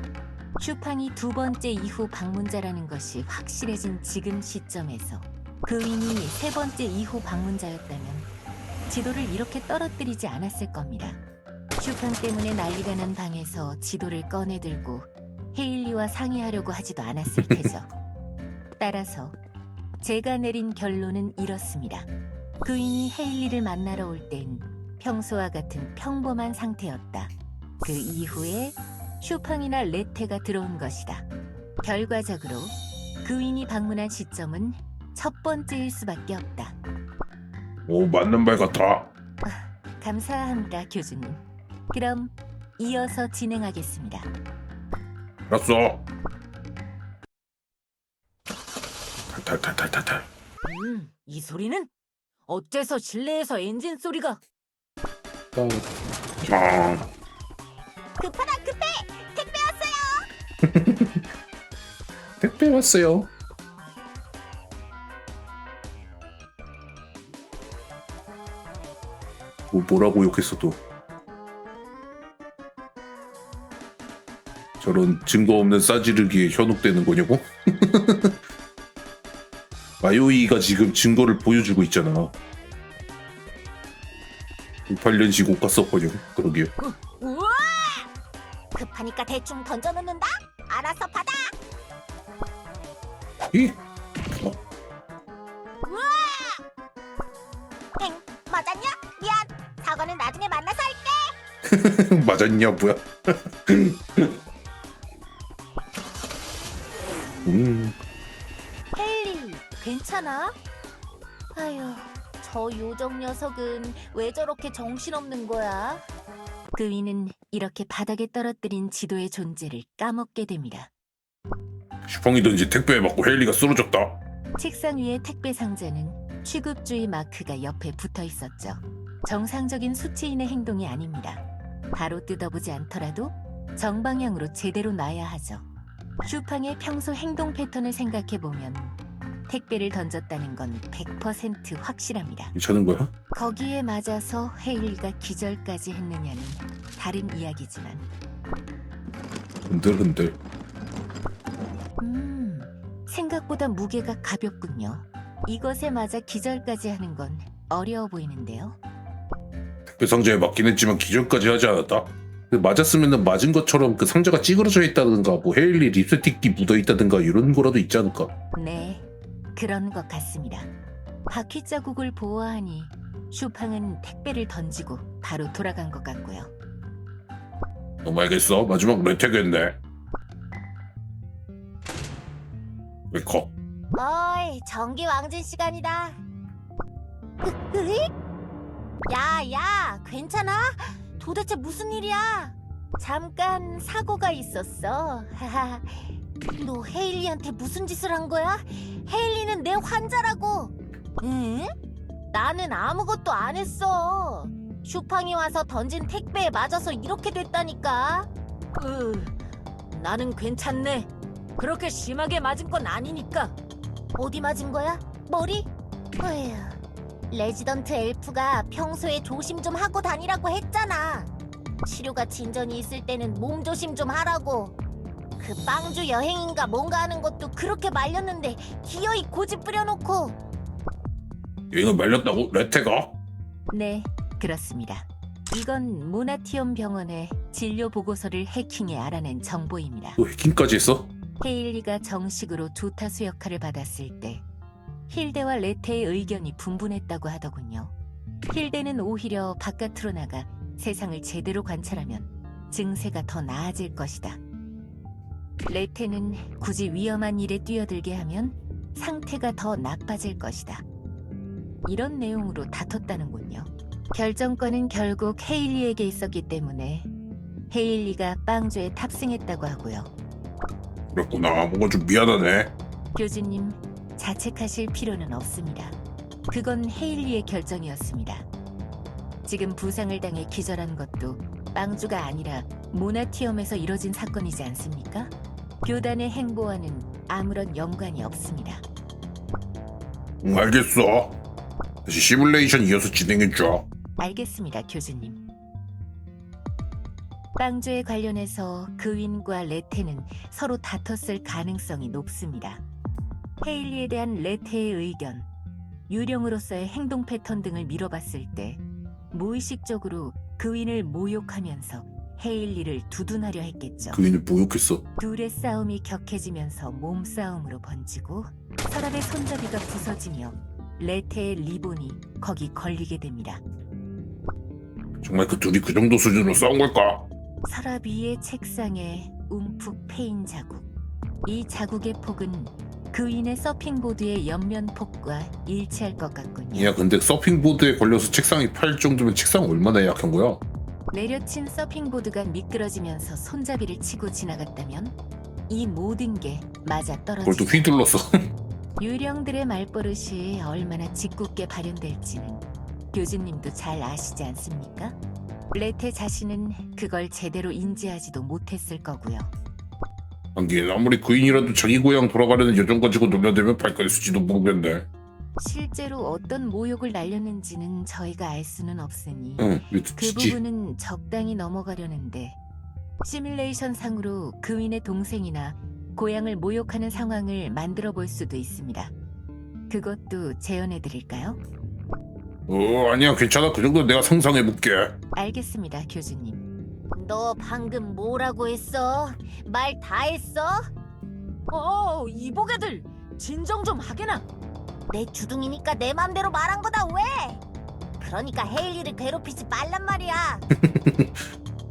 슈팡이 두 번째 이후 방문자라는 것이 확실해진 지금 시점에서 그인이 세 번째 이후 방문자였다면 지도를 이렇게 떨어뜨리지 않았을 겁니다. 슈팡 때문에 난리가 난 방에서 지도를 꺼내들고 헤일리와 상의하려고 하지도 않았을 테죠. 따라서 제가 내린 결론은 이렇습니다. 그인이 헤일리를 만나러 올 땐 평소와 같은 평범한 상태였다. 그 이후에 슈팡이나 레테가 들어온 것이다. 결과적으로 그인이 방문한 시점은 첫 번째일 수밖에 없다. 오, 맞는 말 같아. 감사합니다, 교수님. 그럼 이어서 진행하겠습니다. 알았어. 탈탈탈탈탈. 이 소리는? 어째서 실내에서 엔진 소리가? 짱. 급하다 급해! 택배 왔어요. 뭐라고 욕했어도 저런 증거 없는 싸지르기에 현혹되는 거냐고? 마요이가 지금 증거를 보여주고 있잖아. 58년식 옷 갔었거든요. 그러게요. 우와! 급하니까 대충 던져놓는다? 알아서 받아! 이? 땡! 맞았냐? 미안! 사과는 나중에 만나서 할게! 맞았냐 뭐야? 헨리, 괜찮아? 아휴, 저 요정 녀석은 왜 저렇게 정신없는 거야? 그인은 이렇게 바닥에 떨어뜨린 지도의 존재를 까먹게 됩니다. 슈팡이든지 택배에 맞고 헨리가 쓰러졌다. 책상 위의 택배 상자는 취급주의 마크가 옆에 붙어 있었죠. 정상적인 수치인의 행동이 아닙니다. 바로 뜯어보지 않더라도 정방향으로 제대로 놔야 하죠. 슈팡의 평소 행동 패턴을 생각해보면 택배를 던졌다는 건 100% 확실합니다. 괜찮은 거야? 거기에 맞아서 헤일리가 기절까지 했느냐는 다른 이야기지만 흔들흔들. 생각보다 무게가 가볍군요. 이것에 맞아 기절까지 하는 건 어려워 보이는데요. 택배 상자에 맞긴 했지만 기절까지 하지 않았다. 맞았으면 맞은 것처럼 그 상자가 찌그러져 있다든가 뭐 헤일리 립스틱이 묻어 있다든가 이런 거라도 있지 않을까? 네, 그런 것 같습니다. 바퀴 자국을 보아하니 슈팡은 택배를 던지고 바로 돌아간 것 같고요. 너무 알겠어. 마지막 레테겠네. 왜 커? 어이, 전기 왕진 시간이다. 으익? 야, 괜찮아? 도대체 무슨 일이야? 잠깐 사고가 있었어. 하하. 너 헤일리한테 무슨 짓을 한 거야? 헤일리는 내 환자라고. 응? 나는 아무것도 안 했어. 슈팡이 와서 던진 택배에 맞아서 이렇게 됐다니까. 나는 괜찮네. 그렇게 심하게 맞은 건 아니니까. 어디 맞은 거야? 머리? 어휴, 레지던트 엘프가 평소에 조심 좀 하고 다니라고 했잖아. 치료가 진전이 있을 때는 몸 조심 좀 하라고. 그 빵주 여행인가 뭔가 하는 것도 그렇게 말렸는데 기어이 고집 부려놓고. 얘는 말렸다고? 레테가? 네, 그렇습니다. 이건 모나티엄 병원의 진료 보고서를 해킹해 알아낸 정보입니다. 또 해킹까지 했어? 헤일리가 정식으로 조타수 역할을 받았을 때 힐데와 레테의 의견이 분분했다고 하더군요. 힐데는 오히려 바깥으로 나가 세상을 제대로 관찰하면 증세가 더 나아질 것이다. 레테는 굳이 위험한 일에 뛰어들게 하면 상태가 더 나빠질 것이다. 이런 내용으로 다퉜다는군요. 결정권은 결국 헤일리에게 있었기 때문에 헤일리가 빵조에 탑승했다고 하고요. 그랬구나. 뭔가 좀 미안하네. 교주님, 자책하실 필요는 없습니다. 그건 헤일리의 결정이었습니다. 지금 부상을 당해 기절한 것도 빵주가 아니라 모나티엄에서 이뤄진 사건이지 않습니까? 교단의 행보와는 아무런 연관이 없습니다. 응, 알겠어. 다시 시뮬레이션 이어서 진행해줘. 알겠습니다, 교주님. 빵주에 관련해서 그윈과 레테는 서로 다퉜을 가능성이 높습니다. 헤일리에 대한 레테의 의견, 유령으로서의 행동 패턴 등을 미뤄봤을 때 무의식적으로 그윈을 모욕하면서 헤일리를 두둔하려 했겠죠. 그인을 모욕했어. 둘의 싸움이 격해지면서 몸싸움으로 번지고 서랍의 손잡이가 부서지며 레테의 리본이 거기 걸리게 됩니다. 정말 그 둘이 그 정도 수준으로 싸운 걸까? 서랍 위의 책상에 움푹 패인 자국. 이 자국의 폭은 그윈의 서핑보드의 옆면 폭과 일치할 것 같군요. 야, 근데 서핑보드에 걸려서 책상이 팔 정도면 책상 얼마나 약한 거야? 내려친 서핑보드가 미끄러지면서 손잡이를 치고 지나갔다면 이 모든 게 맞아 그걸 또 떨어지죠. 휘둘렀어. 유령들의 말버릇이 얼마나 짓궂게 발현될지는 교주님도 잘 아시지 않습니까? 레테 자신은 그걸 제대로 인지하지도 못했을 거고요. 하긴 아무리 그인이라도 자기 고향 돌아가려는 여정 가지고 놀려대면 발까지 수지도 모르겠네. 실제로 어떤 모욕을 날렸는지는 저희가 알 수는 없으니 응, 왜 그 듣지? 부분은 적당히 넘어가려는데 시뮬레이션 상으로 그윈의 동생이나 고향을 모욕하는 상황을 만들어 볼 수도 있습니다. 그것도 재현해 드릴까요? 아니야, 괜찮아. 그 정도 내가 상상해볼게. 알겠습니다, 교주님. 너 방금 뭐라고 했어? 말 다 했어? 이보게들 진정 좀 하게나. 내 주둥이니까 내 맘대로 말한 거다 왜? 그러니까 헤일리를 괴롭히지 말란 말이야.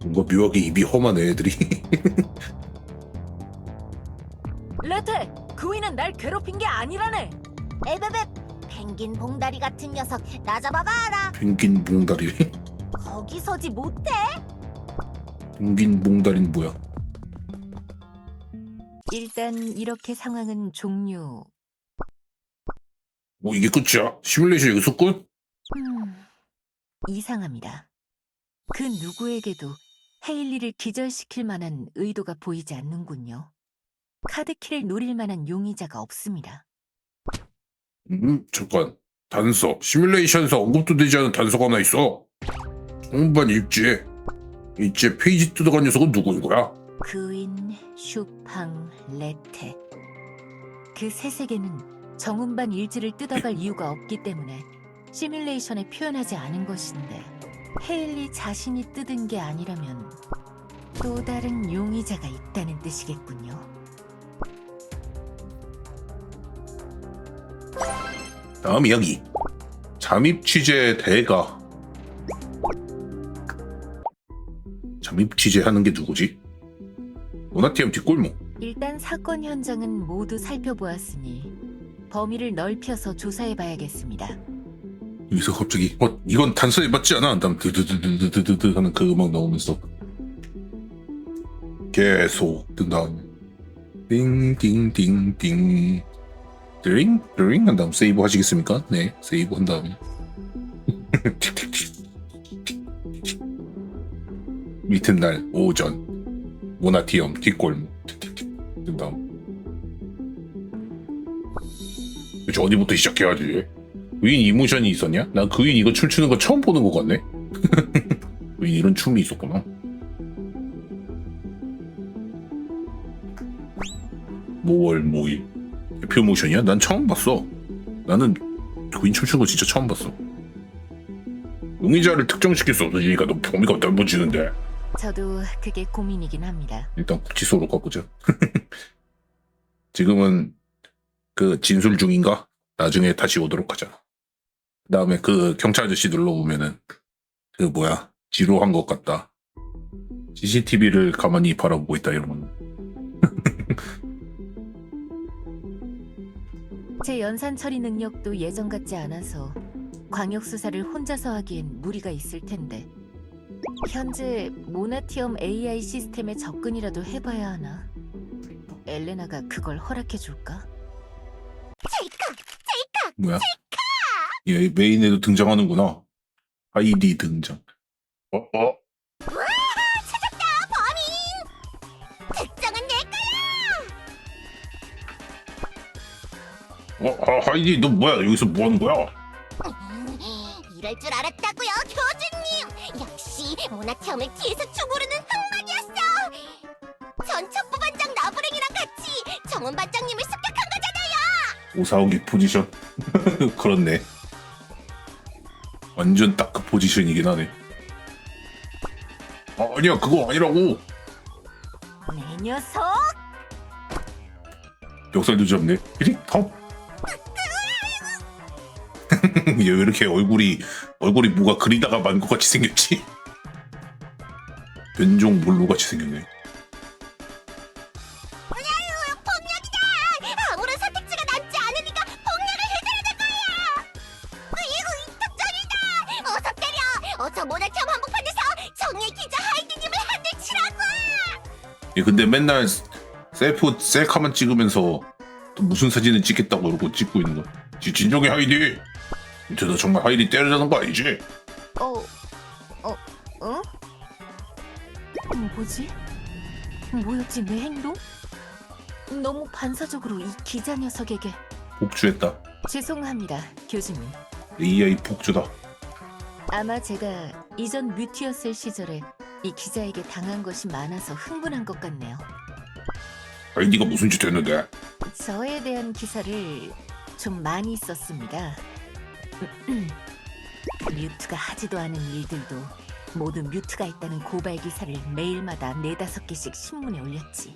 뭔가 묘하게 입이 험한 애들이. 레테, 그윈은 날 괴롭힌 게 아니라네. 에베베 펭귄 봉다리 같은 녀석 나 잡아봐라. 펭귄 봉다리. 거기 서지 못해? 펭귄 봉다리는 뭐야? 일단 이렇게 상황은 종료. 뭐 이게 끝이야? 시뮬레이션 여기서 끝? 이상합니다. 그 누구에게도 헤일리를 기절시킬 만한 의도가 보이지 않는군요. 카드키를 노릴 만한 용의자가 없습니다. 잠깐. 단서. 시뮬레이션에서 언급도 되지 않은 단서가 하나 있어. 정반 일지에 페이지 뜯어간 녀석은 누구인 거야? 그윈, 슈팡, 레테. 그 세 세계는 정운반 일지를 뜯어갈 이유가 없기 때문에 시뮬레이션에 표현하지 않은 것인데 헤일리 자신이 뜯은 게 아니라면 또 다른 용의자가 있다는 뜻이겠군요. 다음 이야기. 잠입 취재 대가. 잠입 취재하는 게 누구지? 모나티엄 뒷골목. 일단 사건 현장은 모두 살펴보았으니 범위를 넓혀서 조사해봐야겠습니다. 여기서 갑자기 이건 단서에 맞지 않아? 다음 드드드드드드드 하는 그 음악 나오면서 계속 뜬 다음에 띵띵띵띵 드링 한 다음 세이브 하시겠습니까? 네, 세이브 한 다음에 이튿날 오전 모나티엄 뒷골목 뜬 다음 그치, 어디부터 시작해야지? 그윈 이모션이 있었냐? 난 그윈 이거 춤추는 거 처음 보는 것 같네. 그윈 이런 춤이 있었구나. 모월 모일 대표 모션이야? 난 처음 봤어. 나는 그윈 춤추는 거 진짜 처음 봤어. 용의자를 특정시킬 수 없으니까 너 범위가 넓어지는데. 저도 그게 고민이긴 합니다. 일단 구치소로 가보자. 지금은 그 진술 중인가? 나중에 다시 오도록 하자. 그 다음에 그 경찰 아저씨 눌러보면은 그 뭐야 지루한 것 같다. CCTV를 가만히 바라보고 있다 이러면. 제 연산 처리 능력도 예전 같지 않아서 광역 수사를 혼자서 하기엔 무리가 있을 텐데 현재 모나티엄 AI 시스템에 접근이라도 해봐야 하나? 엘레나가 그걸 허락해 줄까? 뭐야? 얘 메인에도 등장하는구나. 아이디 등장. 특정은 내 하이디 너 뭐야? 여기서 뭐 하는 거야? 이럴 줄 알았다고요, 교주님. 역시 모나티엄을 뒤에서 죽으르는 흑막이었어. 전 첩보반장 나부랭이랑 같이 정원 반장님을 습격한 거잖아요. 오사오기 포지션. 그렇네. 완전 딱 그 포지션이긴 하네. 아니야 그거 아니라고. 내 녀석. 멱살도 잡네. 그리 더. 얘 왜 이렇게 얼굴이 뭐가 그리다가 만 것 같이 생겼지? 변종 몰루 같이 생겼네. 아무런 선택지가 남지 않으니까 폭력을 해줘야 될 거야. 이거 이탁전이다. 어서 때려. 어서 모나티엄 한복판에서 정의 기자 하이드님을 한 대 치라고. 얘 근데 맨날 셀카만 찍으면서 또 무슨 사진을 찍겠다고 이러고 찍고 있는 거야. 진정해 하이디. 밑에서 정말 하이디 때리자는 거 아니지? 뭐지? 뭐였지 내 행동? 너무 반사적으로 이 기자 녀석에게. 복주했다. 죄송합니다, 교수님. AI 복주다. 아마 제가 이전 뮤티였을 시절에 이 기자에게 당한 것이 많아서 흥분한 것 같네요. 하이디가 무슨 짓 했는데? 저에 대한 기사를 좀 많이 썼습니다. 뮤트가 하지도 않은 일들도 모두 뮤트가 있다는 고발 기사를 매일마다 4-5개씩 신문에 올렸지.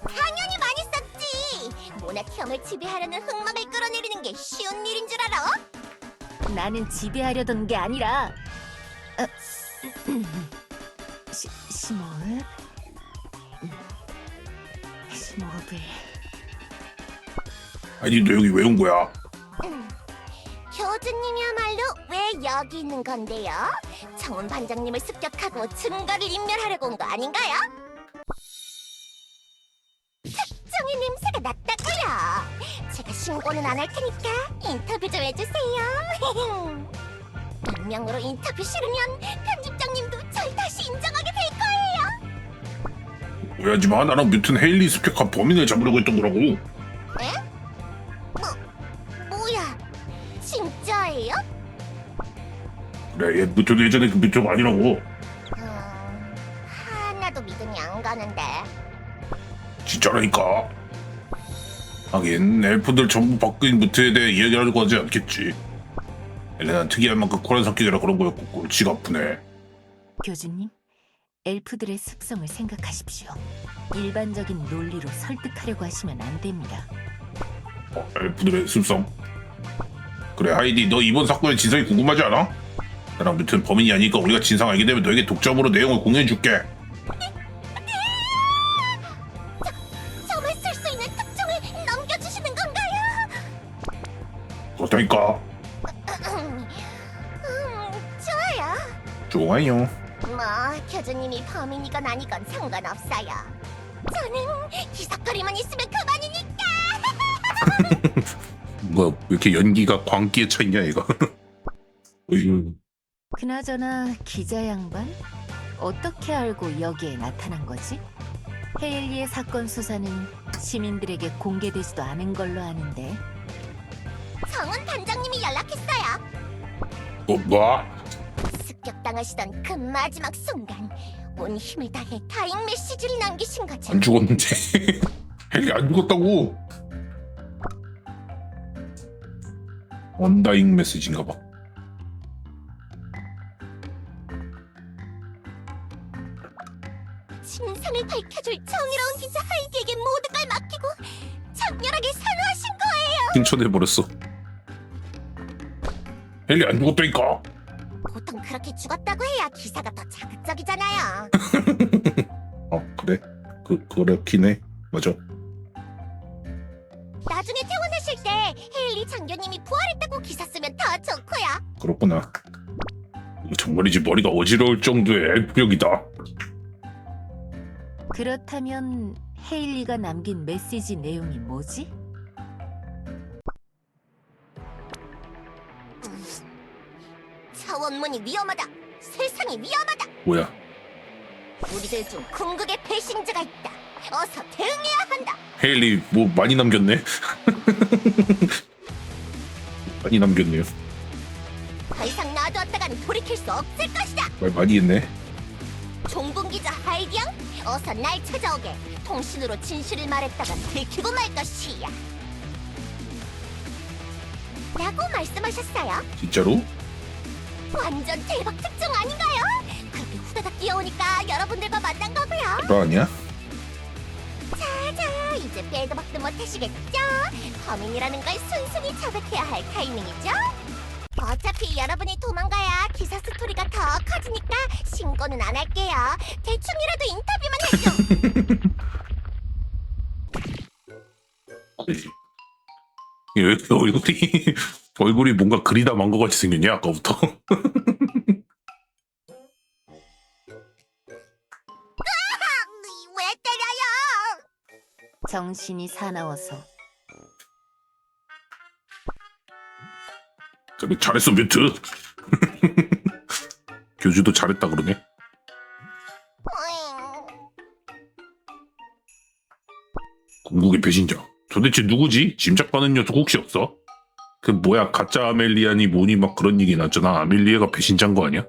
당연히 많이 썼지. 모나티엄을 지배하려는 흑맘을 끌어내리는 게 쉬운 일인 줄 알아? 나는 지배하려던 게 아니라 심호흡을. 하이디 너 여기 왜 온 거야? 교주님이야말로 왜 여기 있는 건데요? 청운 반장님을 습격하고 증거를 인멸하려고 온 거 아닌가요? 특종의 냄새가 났다고요. 제가 신고는 안 할 테니까 인터뷰 좀 해주세요. 익명으로 인터뷰 싫으면 편집장님도 절 다시 인정하게 될 거예요. 오해하지 마. 나랑 뮤튼 헤일리 습격한 범인을 잡으려고 했던 거라고. 뭐야? 진짜예요? 그래 얘 뮤튼 예전에 그 뮤튼 아니라고. 하나도 믿음이 안 가는데. 진짜라니까. 하긴 엘프들 전부 바뀐 뮤트에 대해 이야기하려고 하지 않겠지. 엘레나는 특이한 만큼 코란 성격이라 그런 거였고 골치가 아프네. 교주님, 엘프들의 습성을 생각하십시오. 일반적인 논리로 설득하려고 하시면 안 됩니다. 엘프들의 습성. 그래 하이디 너 이번 사건의 진상이 궁금하지 않아? 나랑 뮤튼 범인이 아니니까 우리가 진상 알게 되면 너에게 독점으로 내용을 공유해줄게. 정말 쓸 수 있는 특종을 넘겨주시는 건가요? 그렇다니까. 좋아요. 좋아요. 뭐 교주님이 범인이건 아니건 상관없어요. 저는 기사거리만 있으면 그만이니까. 뭐 왜 이렇게 연기가 광기에 차있냐 얘가. 어이구. 그나저나 기자 양반? 어떻게 알고 여기에 나타난 거지? 헤일리의 사건 수사는 시민들에게 공개되지도 않은 걸로 아는데. 정은 반장님이 연락했어요. 뭐? 습격당하시던 그 마지막 순간 온 힘을 다해 다잉 메시지를 남기신 거죠. 안 죽었는데. 헬리 안 죽었다고. 언다잉 메시지인가 봐. 진상을 밝혀줄 정의로운 기자 하이디에게 모든 걸 맡기고 장렬하게 산호하신 거예요. 핀쳐내버렸어. 헬리 안 죽었다니까. 보통 그렇게 죽었다고 해야 기사가 더 자극적이잖아요. 그래? 그렇긴 해. 맞아. 나중에 퇴원하실 때 헤일리 장교님이 부활했다고 기사 쓰면 더 좋고요. 그렇구나. 이거 정말이지 머리가 어지러울 정도의 엘프력이다. 그렇다면 헤일리가 남긴 메시지 내용이 뭐지? 차원문이 위험하다. 세상이 위험하다. 뭐야? 우리들 중 궁극의 배신자가 있다. 어서 대응해야 한다. 헤일리 뭐 많이 남겼네. 많이 남겼네요. 더 이상 놔두었다가는 돌이킬 수 없을 것이다. 말 많이 했네. 종군 기자 하이디 양, 어서 날 찾아오게. 통신으로 진실을 말했다가 들키고 말 것이야. 라고 말씀하셨어요. 진짜로? 완전 대박 특종 아닌가요? 그렇게 후다닥 뛰어오니까 여러분들과 만난 거고요. 그거 아니야? 자, 이제 빼도 박도 못하시겠죠? 범인이라는 걸 순순히 자백해야 할 타이밍이죠? 어차피 여러분이 도망가야 기사 스토리가 더 커지니까 신고는 안 할게요. 대충이라도 인터뷰만 해줘. 왜 이렇게 얼굴이 뭔가 그리다 만 것 같이 생겼냐 아까부터. 왜 때려요? 정신이 사나워서. 그래, 잘했어 뮤트. 교주도 잘했다 그러네. 궁극의 배신자. 도대체 누구지? 짐작가는 녀석 혹시 없어? 그 뭐야 가짜 아멜리아니 뭐니 막 그런 얘기 났잖아. 아멜리아가 배신자인 거 아니야?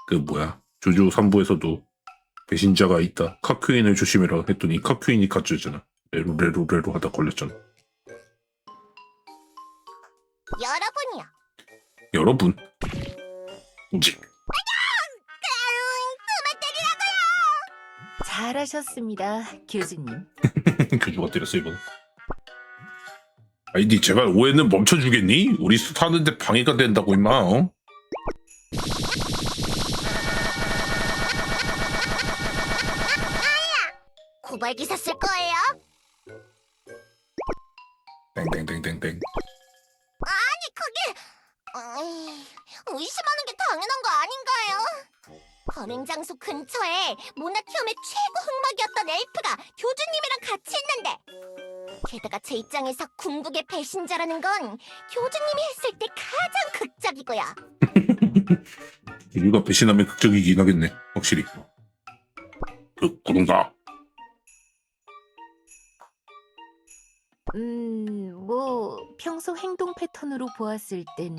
그 뭐야 조조 3부에서도 배신자가 있다. 카큐인을 조심해라 했더니 카큐인이 가짜였잖아. 레로 하다 걸렸잖아. 여러분이요. 여러분. 이제 그만 때리라고요. 잘하셨습니다, 교주님. 교주가 때렸어 이번. 아이디 제발 오해는 멈춰주겠니? 우리 사는데 방해가 된다고 임마. 어? 고발 기사 쓸 거예요? 땡땡땡땡땡. 아니 그게 의심하는 게 당연한 거 아닌가요? 범행 장소 근처에 모나티움의 최고 흑막이었던 엘프가 교주님이랑 같이 있는데 게다가 제 입장에서 궁극의 배신자라는 건 교주님이 했을 때 가장 극적이고요. 교주가 배신하면 극적이긴 하겠네 확실히. 그런가? 뭐 평소 행동 패턴으로 보았을 땐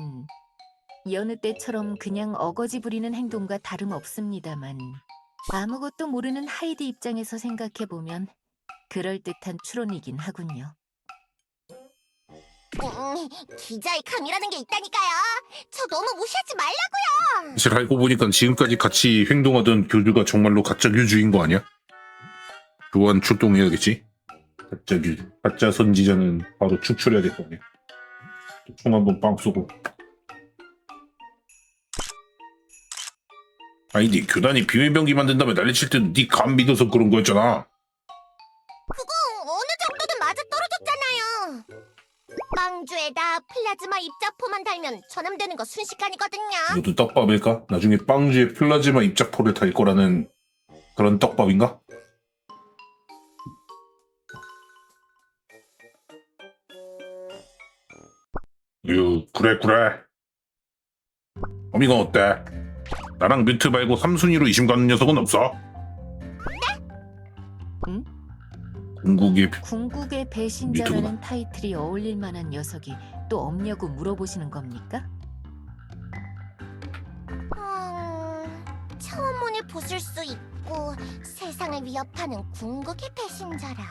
여느 때처럼 그냥 어거지 부리는 행동과 다름없습니다만 아무것도 모르는 하이디 입장에서 생각해보면 그럴듯한 추론이긴 하군요. 기자의 감이라는 게 있다니까요. 저 너무 무시하지 말라고요. 사실 알고 보니까 지금까지 같이 행동하던 교주가 정말로 가짜 교주인 거 아니야? 교환 출동해야겠지? 가짜 교주, 가짜 선지자는 바로 축출해야겠다. 총 한번 빵 쏘고. 아니 네 교단이 비밀병기 만든다며 난리칠 때도 네 감 믿어서 그런 거였잖아. 그거 어느 정도는 맞아 떨어졌잖아요. 빵주에다 플라즈마 입자포만 달면 전염되는 거 순식간이거든요. 너도 떡밥일까? 나중에 빵주에 플라즈마 입자포를 달 거라는 그런 떡밥인가? 그래. 어미가 어때? 나랑 뮤트 말고 3순위로 이심 가는 녀석은 없어? 응? 미투구나. 궁극의 배신자라는 타이틀이 어울릴 만한 녀석이 또 없냐고 물어보시는 겁니까? 차원문을 부술 수 있고 세상을 위협하는 궁극의 배신자라.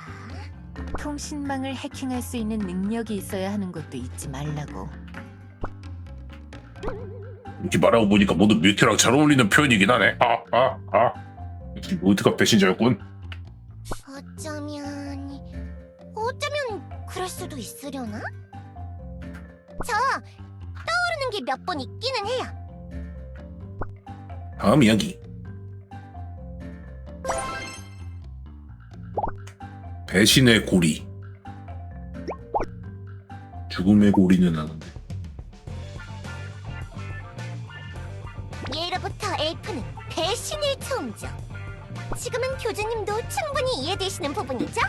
통신망을 해킹할 수 있는 능력이 있어야 하는 것도 잊지 말라고. 이렇게 말하고 보니까 모두 뮤트랑 잘 어울리는 표현이긴 하네. 역시 뮤트가 배신자였군. 어쩌면 그럴 수도 있으려나? 저 떠오르는 게 몇 번 있기는 해요. 다음 이야기. 배신의 고리. 죽음의 고리는 아는데. 예로부터 엘프는 배신을 총죠. 지금은 교주님도 충분히 이해되시는 부분이죠?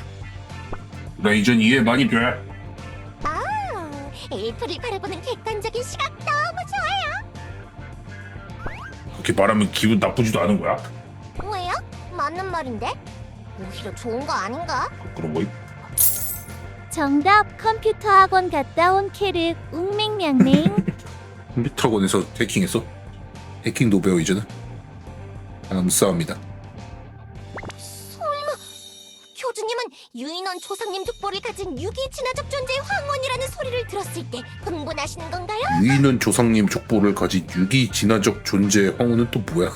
나 이젠 이해 많이 돼. 엘프를 바라보는 객관적인 시각 너무 좋아요. 그렇게 말하면 기분 나쁘지도 않은 거야? 왜요? 맞는 말인데? 오히려 좋은 거 아닌가? 그런 거임? 정답 컴퓨터 학원 갔다 온 캐릭 웅맹냥맹. 컴퓨터 학원에서 해킹했어? 해킹도 배워 이제는? 감사합니다. 설마 교주님은 유인원 조상님 족보를 가진 유기 진화적 존재의 황혼이라는 소리를 들었을 때 흥분하시는 건가요? 유인원 조상님 족보를 가진 유기 진화적 존재의 황후는 또 뭐야?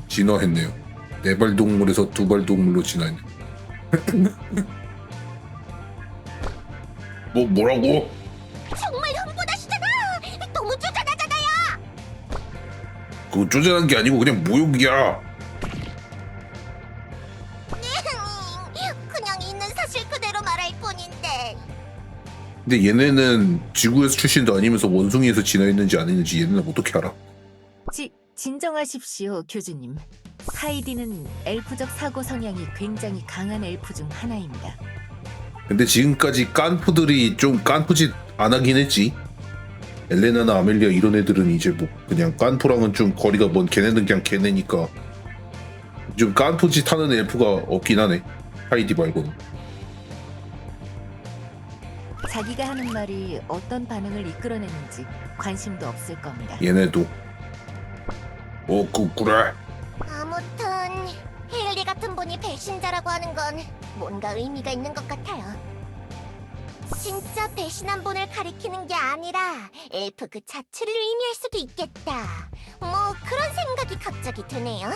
진화했네요. 4발 동물에서 2발 동물로 진화했네. 뭐라고? 정말 흥분하시잖아. 너무 쪼잔하잖아요. 그거 쪼잔한 게 아니고 그냥 모욕이야. 그냥 있는 사실 그대로 말할 뿐인데. 근데 얘네는 지구에서 출신도 아니면서 원숭이에서 진화했는지 안 했는지 얘네는 어떻게 알아? 진정하십시오, 교주님. 하이디는 엘프적 사고 성향이 굉장히 강한 엘프 중 하나입니다. 근데 지금까지 깐푸들이 좀 깐푸짓 안 하긴 했지. 엘레나나 아멜리아 이런 애들은 이제 뭐 그냥 깐푸랑은 좀 거리가 먼 걔네는 그냥 걔네니까 좀 깐푸짓 하는 엘프가 없긴 하네. 하이디 말고는. 자기가 하는 말이 어떤 반응을 이끌어내는지 관심도 없을 겁니다. 얘네도. 그래. 아무튼 헤일리 같은 분이 배신자라고 하는 건 뭔가 의미가 있는 것 같아요. 진짜 배신한 분을 가리키는 게 아니라 엘프 그 자체를 의미할 수도 있겠다. 뭐 그런 생각이 갑자기 드네요.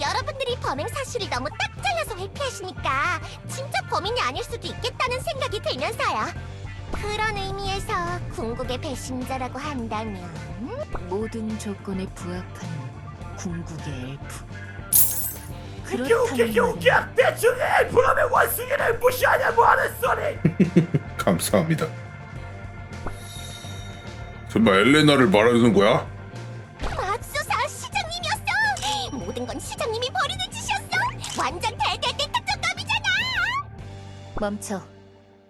여러분들이 범행 사실을 너무 딱 잘라서 회피하시니까 진짜 범인이 아닐 수도 있겠다는 생각이 들면서요. 그런 의미에서 궁극의 배신자라고 한다면 모든 조건에 부합하는 궁극의 엘프. 그렇다면 대충 엘프라면 원숭이를 무시하냐 뭐하는 소리. 감사합니다. 설마 엘레나를 말하는 거야? 맙소사 시장님이었어. 모든 건 시장님이 버리는 짓이었어. 완전 대대대특정감이잖아. 멈춰.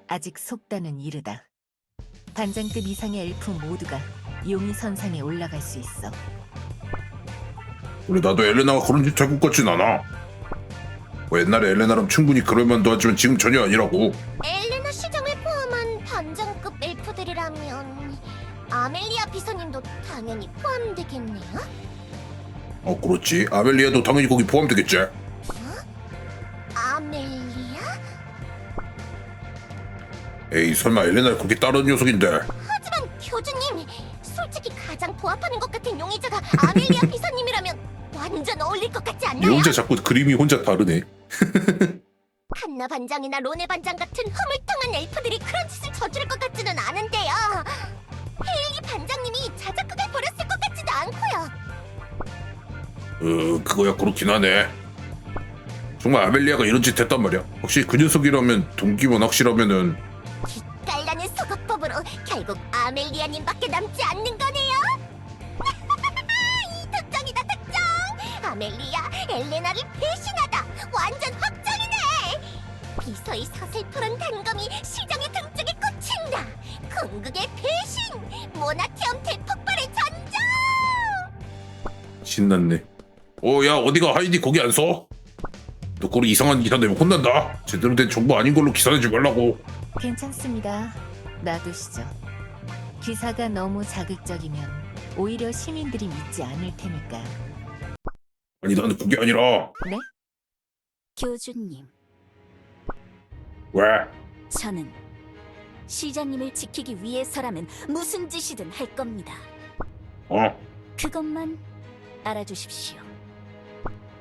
아직 속단은 이르다. 반장급 이상의 엘프 모두가 용의 선상에 올라갈 수 있어. 그래 나도 엘레나가 그런 짓 할 것 같진 않아. 뭐 옛날에 엘레나랑 충분히 그럴 만도 하지만 지금 전혀 아니라고. 엘레나 시장을 포함한 반장급 엘프들이라면 아멜리아 비서님도 당연히 포함되겠네요. 그렇지. 아멜리아도 당연히 거기 포함되겠지. 아멜리아? 에이 설마 엘레나를 그렇게 따르는 녀석인데. 하지만 교주님, 솔직히 가장 부합하는 것 같은 용의자가 아멜리아 비서님이라면 완전 어울릴 것 같지 얘 않나요? 혼자 자꾸 그림이 혼자 다르네. 한나 반장이나 로네 반장 같은 허물탕한 엘프들이 그런 짓을 저지를 것 같지는 않은데요. 헤일리 반장님이 자작극을 벌였을 것 같지도 않고요. 그거야 그렇긴 하네. 정말 아멜리아가 이런 짓 했단 말이야. 혹시 그 녀석이라면 동기만 확실하면은. 깔라는 소각법으로 결국 아멜리아님밖에 남지 않는 거네요. 이 특정이다 특정. 아멜리아 엘레나를 배신하다. 완전 확정이네. 비서의 서슬프런 단검이 시장의 등쪽에 꽂힌다. 궁극의 배신. 모나티엄 대폭발의 전정. 신났네. 야 어디가 하이디 거기 안 서? 너 거기 이상한 기사 내면 혼난다. 제대로 된 정보 아닌 걸로 기사 내지 말라고. 괜찮습니다. 놔두시죠. 기사가 너무 자극적이면 오히려 시민들이 믿지 않을 테니까. 아니 나는 그게 아니라. 네? 교주님, 왜? 저는 시장님을 지키기 위해서라면 무슨 짓이든 할 겁니다. 그것만 알아주십시오.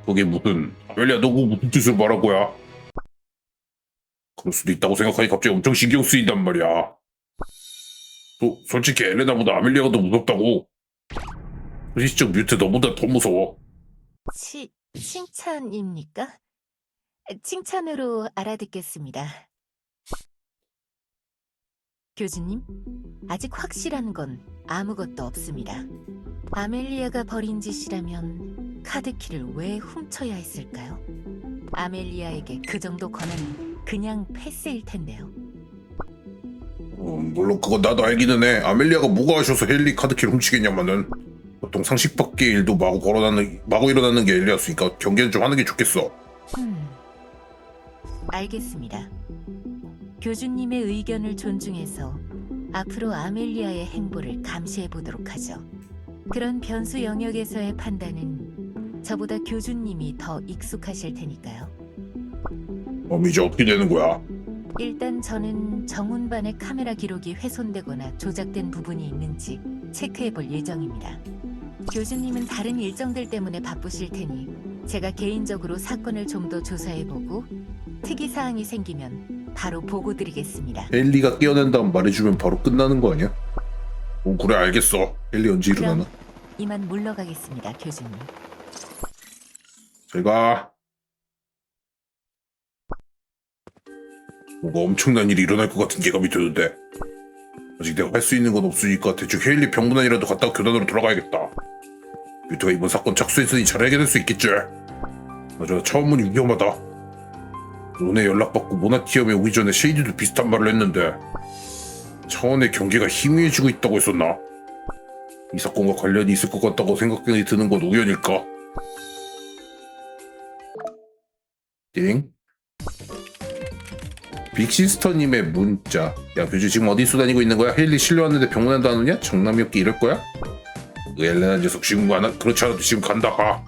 그게 무슨 아멜리아 너 그거 무슨 뜻으로 말한 거야? 그럴 수도 있다고 생각하니 갑자기 엄청 신경 쓰인단 말이야. 솔직히 엘레나보다 아멜리아가 더 무섭다고. 소시적 뮤트 너보다 더 무서워. 칭찬입니까? 칭찬으로 알아듣겠습니다. 교주님, 아직 확실한 건 아무것도 없습니다. 아멜리아가 벌인 짓이라면 카드키를 왜 훔쳐야 했을까요? 아멜리아에게 그 정도 권한은 그냥 패스일 텐데요. 물론 그건 나도 알기는 해. 아멜리아가 뭐가 하셔서 헨리 카드키를 훔치겠냐마는. 보통 상식 밖의 일도 마구 일어나는 게 엘리아스니까 경계는 좀 하는 게 좋겠어. 알겠습니다. 교주님의 의견을 존중해서 앞으로 아멜리아의 행보를 감시해 보도록 하죠. 그런 변수 영역에서의 판단은 저보다 교주님이 더 익숙하실 테니까요. 이제 어떻게 되는 거야? 일단 저는 정훈반의 카메라 기록이 훼손되거나 조작된 부분이 있는지 체크해 볼 예정입니다. 교주님은 다른 일정들 때문에 바쁘실 테니 제가 개인적으로 사건을 좀 더 조사해 보고 특이사항이 생기면 바로 보고 드리겠습니다. 헨리가 깨어난 다음 말해주면 바로 끝나는 거 아니야? 그래 알겠어. 헨리 언제 일어나나? 이만 물러가겠습니다, 교주님. 제가 뭔가 엄청난 일이 일어날 것 같은 예감이 드는데 아직 내가 할 수 있는 건 없으니까 대충 헨리 병문안이라도 갔다가 교단으로 돌아가야겠다. 뮤트가 이번 사건 착수했으니 잘 해결될 수 있겠지. 맞아, 차원문이 위험하다. 론에 연락받고 모나티엄에 오기 전에 쉐이드도 비슷한 말을 했는데 차원의 경계가 희미해지고 있다고 했었나? 이 사건과 관련이 있을 것 같다고 생각이 드는 건 우연일까? 띵. 빅시스터님의 문자. 야, 뷰즈 지금 어디 쏘다니고 있는 거야? 헨리 실려왔는데 병원에도 안 오냐? 정남이 없게 이럴 거야? 그 엘레나 녀석 지금 안 그렇지 않아도 지금 간다. 가.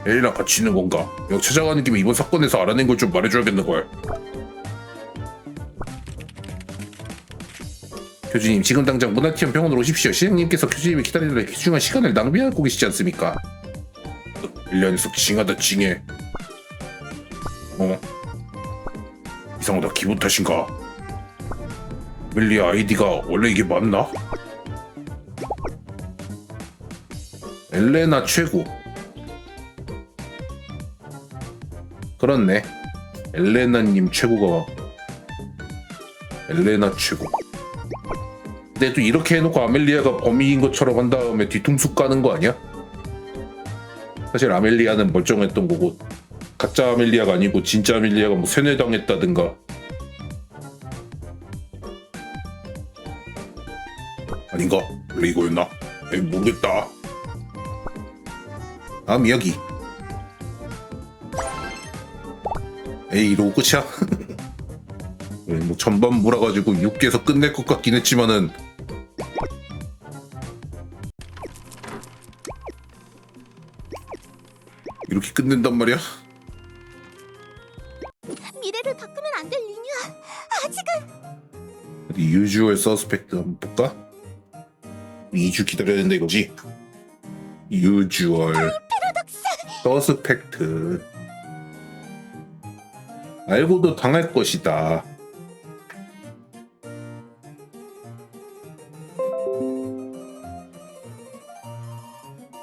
헨리랑 같이 있는 건가? 여기 찾아가는 김에 이번 사건에서 알아낸 걸 좀 말해줘야겠는걸. 교주님, 지금 당장 모나티엄 병원으로 오십시오. 시장님께서 교주님이 기다리느라 귀중한 시간을 낭비하고 계시지 않습니까? 헨리 녀석 징하다 징해. 이상하다. 기분 탓인가? 멜리 아이디가 원래 이게 맞나? 엘레나 최고. 그렇네. 엘레나님 최고가 엘레나 최고. 근데 또 이렇게 해놓고 아멜리아가 범인인 것처럼 한 다음에 뒤통수 까는 거 아니야? 사실 아멜리아는 멀쩡했던 거고 가짜 아멜리아가 아니고 진짜 아멜리아가 뭐 세뇌당했다든가 아닌가? 원래 이거였나? 에이, 모르겠다. 다음 이야기. 에이, 이러고 끝이야? 뭐 전반 몰아가지고 6개에서 끝낼 것 같긴 했지만은 이렇게 끝낸단 말이야? 미래를 바꾸면 안 될 리뉴아. 아직은. 어디 유주얼 서스펙트 한번 볼까? 2주 기다려야 된다 이거지? 유주얼 서스펙트. 알고도 당할 것이다.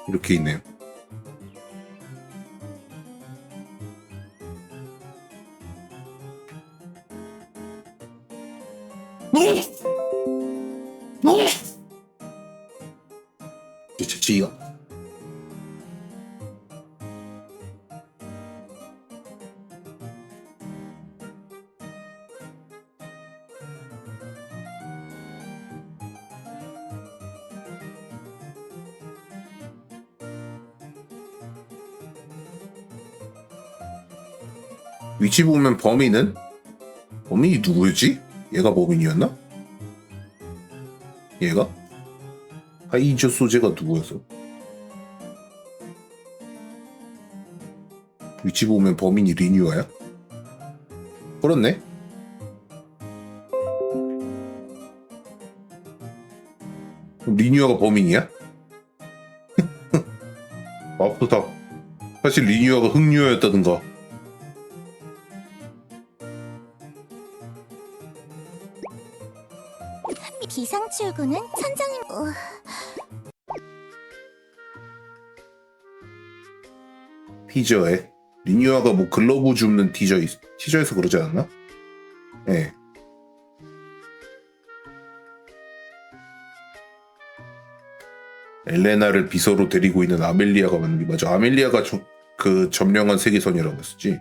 이렇게 있네요. 대체치기가 위치 보면 범인은? 범인이 누구였지? 얘가 범인이었나? 얘가? 하이저 소재가 누구였어? 위치 보면 범인이 리뉴아야? 그렇네. 그럼 리뉴아가 범인이야? 아프다. 사실 리뉴아가 흑뉴아였다든가. 비상 출구는 천장임. 티저에 리뉴아가 뭐 글러브 줍는 티저에서 그러지 않았나? 예. 네. 엘레나를 비서로 데리고 있는 아멜리아가 맞는 게 맞아. 아멜리아가 그 점령한 세계선이라고 했었지.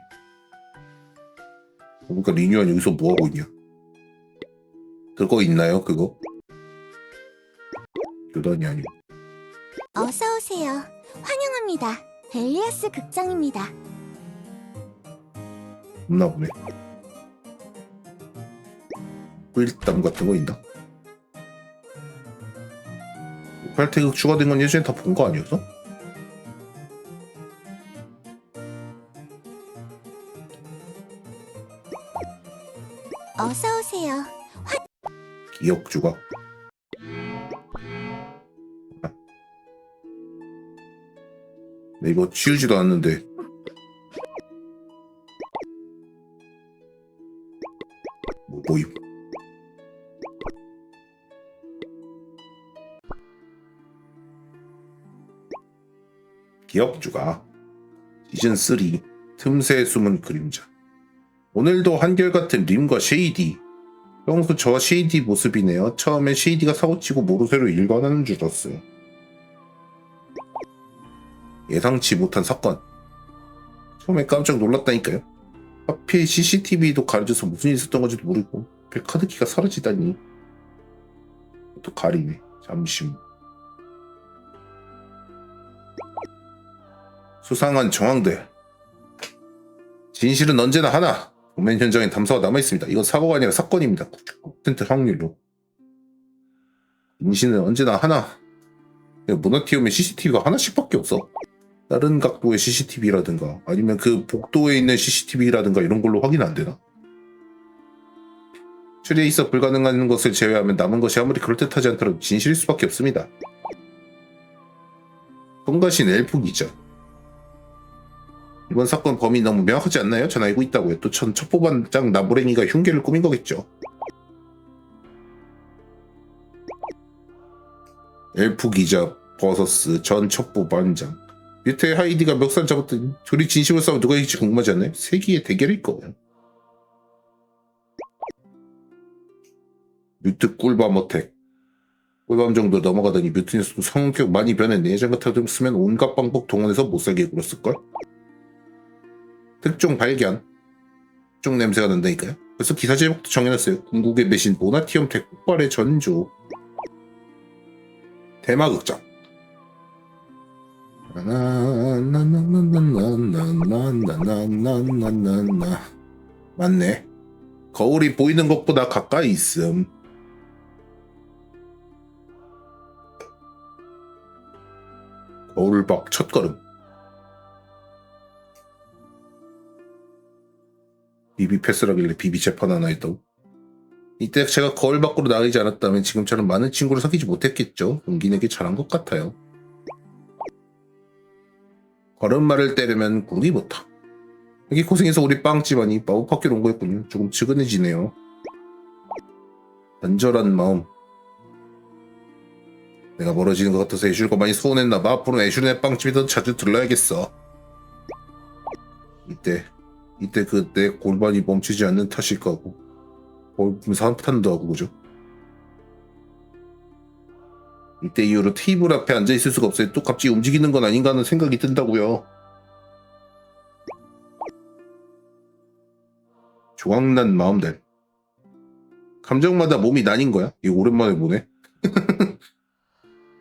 그러니까 리뉴아는 여기서 뭐 하고 있냐? 그거 있나요? 그거? 교단이 아니고. 어서 오세요. 환영합니다. 벨리아스 극장입니다. 없나 보네. 꿀담 같은 거 있나? 팔태극 추가된 건 예전에 다 본 거 아니었어? 어서 오세요. 기억 조각. 네, 이거 치우지도 않는데. 모임. 기억주가 시즌3 틈새에 숨은 그림자. 오늘도 한결같은 림과 쉐이디. 평소 저와 쉐이디 모습이네요. 처음엔 쉐이디가 사고치고 모르쇠로 일관하는 줄 알았어요. 예상치 못한 사건. 처음에 깜짝 놀랐다니까요. 하필 CCTV도 가려져서 무슨 일이 있었던 건지도 모르고 별 카드키가 사라지다니. 또 가리네. 잠시. 수상한 정황들. 진실은 언제나 하나. 도면 현장엔 담사가 남아있습니다. 이건 사고가 아니라 사건입니다. 99% 확률로. 진실은 언제나 하나. 모나티움에 CCTV가 하나씩밖에 없어. 다른 각도의 CCTV라든가 아니면 그 복도에 있는 CCTV라든가 이런 걸로 확인 안 되나? 추리에 있어 불가능한 것을 제외하면 남은 것이 아무리 그럴듯하지 않더라도 진실일 수밖에 없습니다. 성가신 엘프 기자. 이번 사건 범인이 너무 명확하지 않나요? 전 알고 있다고요. 또 첫 보반장 나무랭이가 흉계를 꾸민 거겠죠. 엘프 기자 버서스 전 첩보반장. 뮤트의 하이디가 멱살 잡았더니 둘이 진심을 싸우면 누가 이길지 궁금하지 않나요? 세기의 대결일 거예요. 뮤트 꿀밤 어택. 꿀밤 정도 넘어가더니 뮤트 녀석도 성격 많이 변했네. 예전 같았으면 온갖 방법 동원해서 못살게 굴었을걸? 특종 발견. 특종 냄새가 난다니까요. 그래서 기사 제목도 정해놨어요. 궁극의 배신 모나티엄 택 폭발의 전조. 대마극장. 나나나나나나나나나나나나나. 맞네. 거울이 보이는 것보다 가까이 있음. 거울 밖 첫걸음. 비비 패스라길래 비비 재판 하나 했다고? 이때 제가 거울 밖으로 나가지 않았다면 지금처럼 많은 친구를 사귀지 못했겠죠. 용기 내기 잘한 것 같아요. 걸음마를 때리면 구리부터. 여기 고생해서 우리 빵집안이 마법학교로 온 거였군요. 조금 측은해지네요. 간절한 마음. 내가 멀어지는 것 같아서 애슐과 많이 서운했나봐. 앞으로 애슐의 빵집에 더 자주 들러야겠어. 이때 그 내 골반이 멈추지 않는 탓일 거고. 산탄도 하고 그죠? 이때 이후로 테이블 앞에 앉아있을 수가 없어요. 또 갑자기 움직이는 건 아닌가 하는 생각이 든다고요. 조각난 마음들. 감정마다 몸이 나뉜 거야? 이거 오랜만에 보네.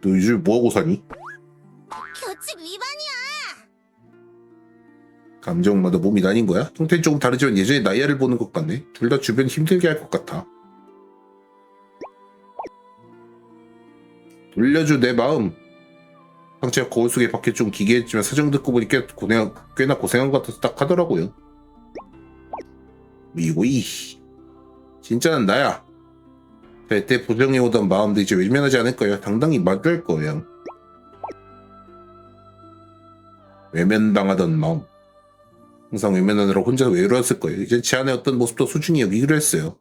너 요즘 뭐하고 사니? 규칙 위반이야. 감정마다 몸이 나뉜 거야? 형태는 조금 다르지만 예전에 나이아를 보는 것 같네. 둘 다 주변 힘들게 할 것 같아. 돌려줘 내 마음. 상체가 거울 속에 밖에 좀 기괴했지만 사정 듣고 보니 꽤나 고생한 것 같아서 딱 하더라고요. 이고이 진짜는 나야. 그때 부정해오던 마음도 이제 외면하지 않을 거야. 당당히 말할 거야. 외면당하던 마음. 항상 외면하느라 혼자 외로웠을 거예요. 이제 제 안에 어떤 모습도 소중히 여기기로 했어요.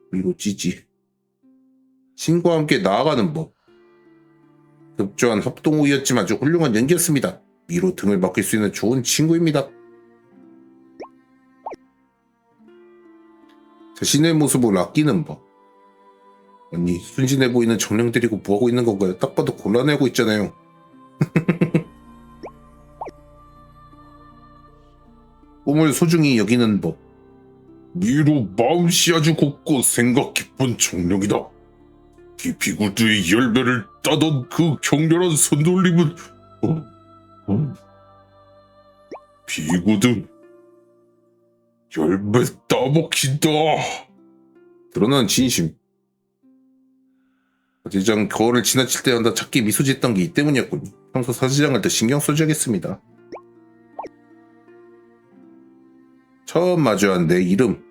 그리고 찌지. 신과 함께 나아가는 법. 급조한 합동호였지만 아주 훌륭한 연기였습니다. 미로 등을 맡길 수 있는 좋은 친구입니다. 자신의 모습을 아끼는 법. 아니 순진해 보이는 정령 데리고 뭐하고 있는 건가요? 딱 봐도 곤란해하고 있잖아요. 꿈을 소중히 여기는 법. 미로 마음씨 아주 곱고 생각 깊은 정령이다. 비피구드의 열매를 따던 그 격렬한 손돌림은 비구드 열매 따먹힌다. 드러난 진심. 사지장 거울을 지나칠 때마다 작게 미소 짓던 게 이 때문이었군요. 평소 사지장을 더 신경 써줘야겠습니다. 처음 마주한 내 이름.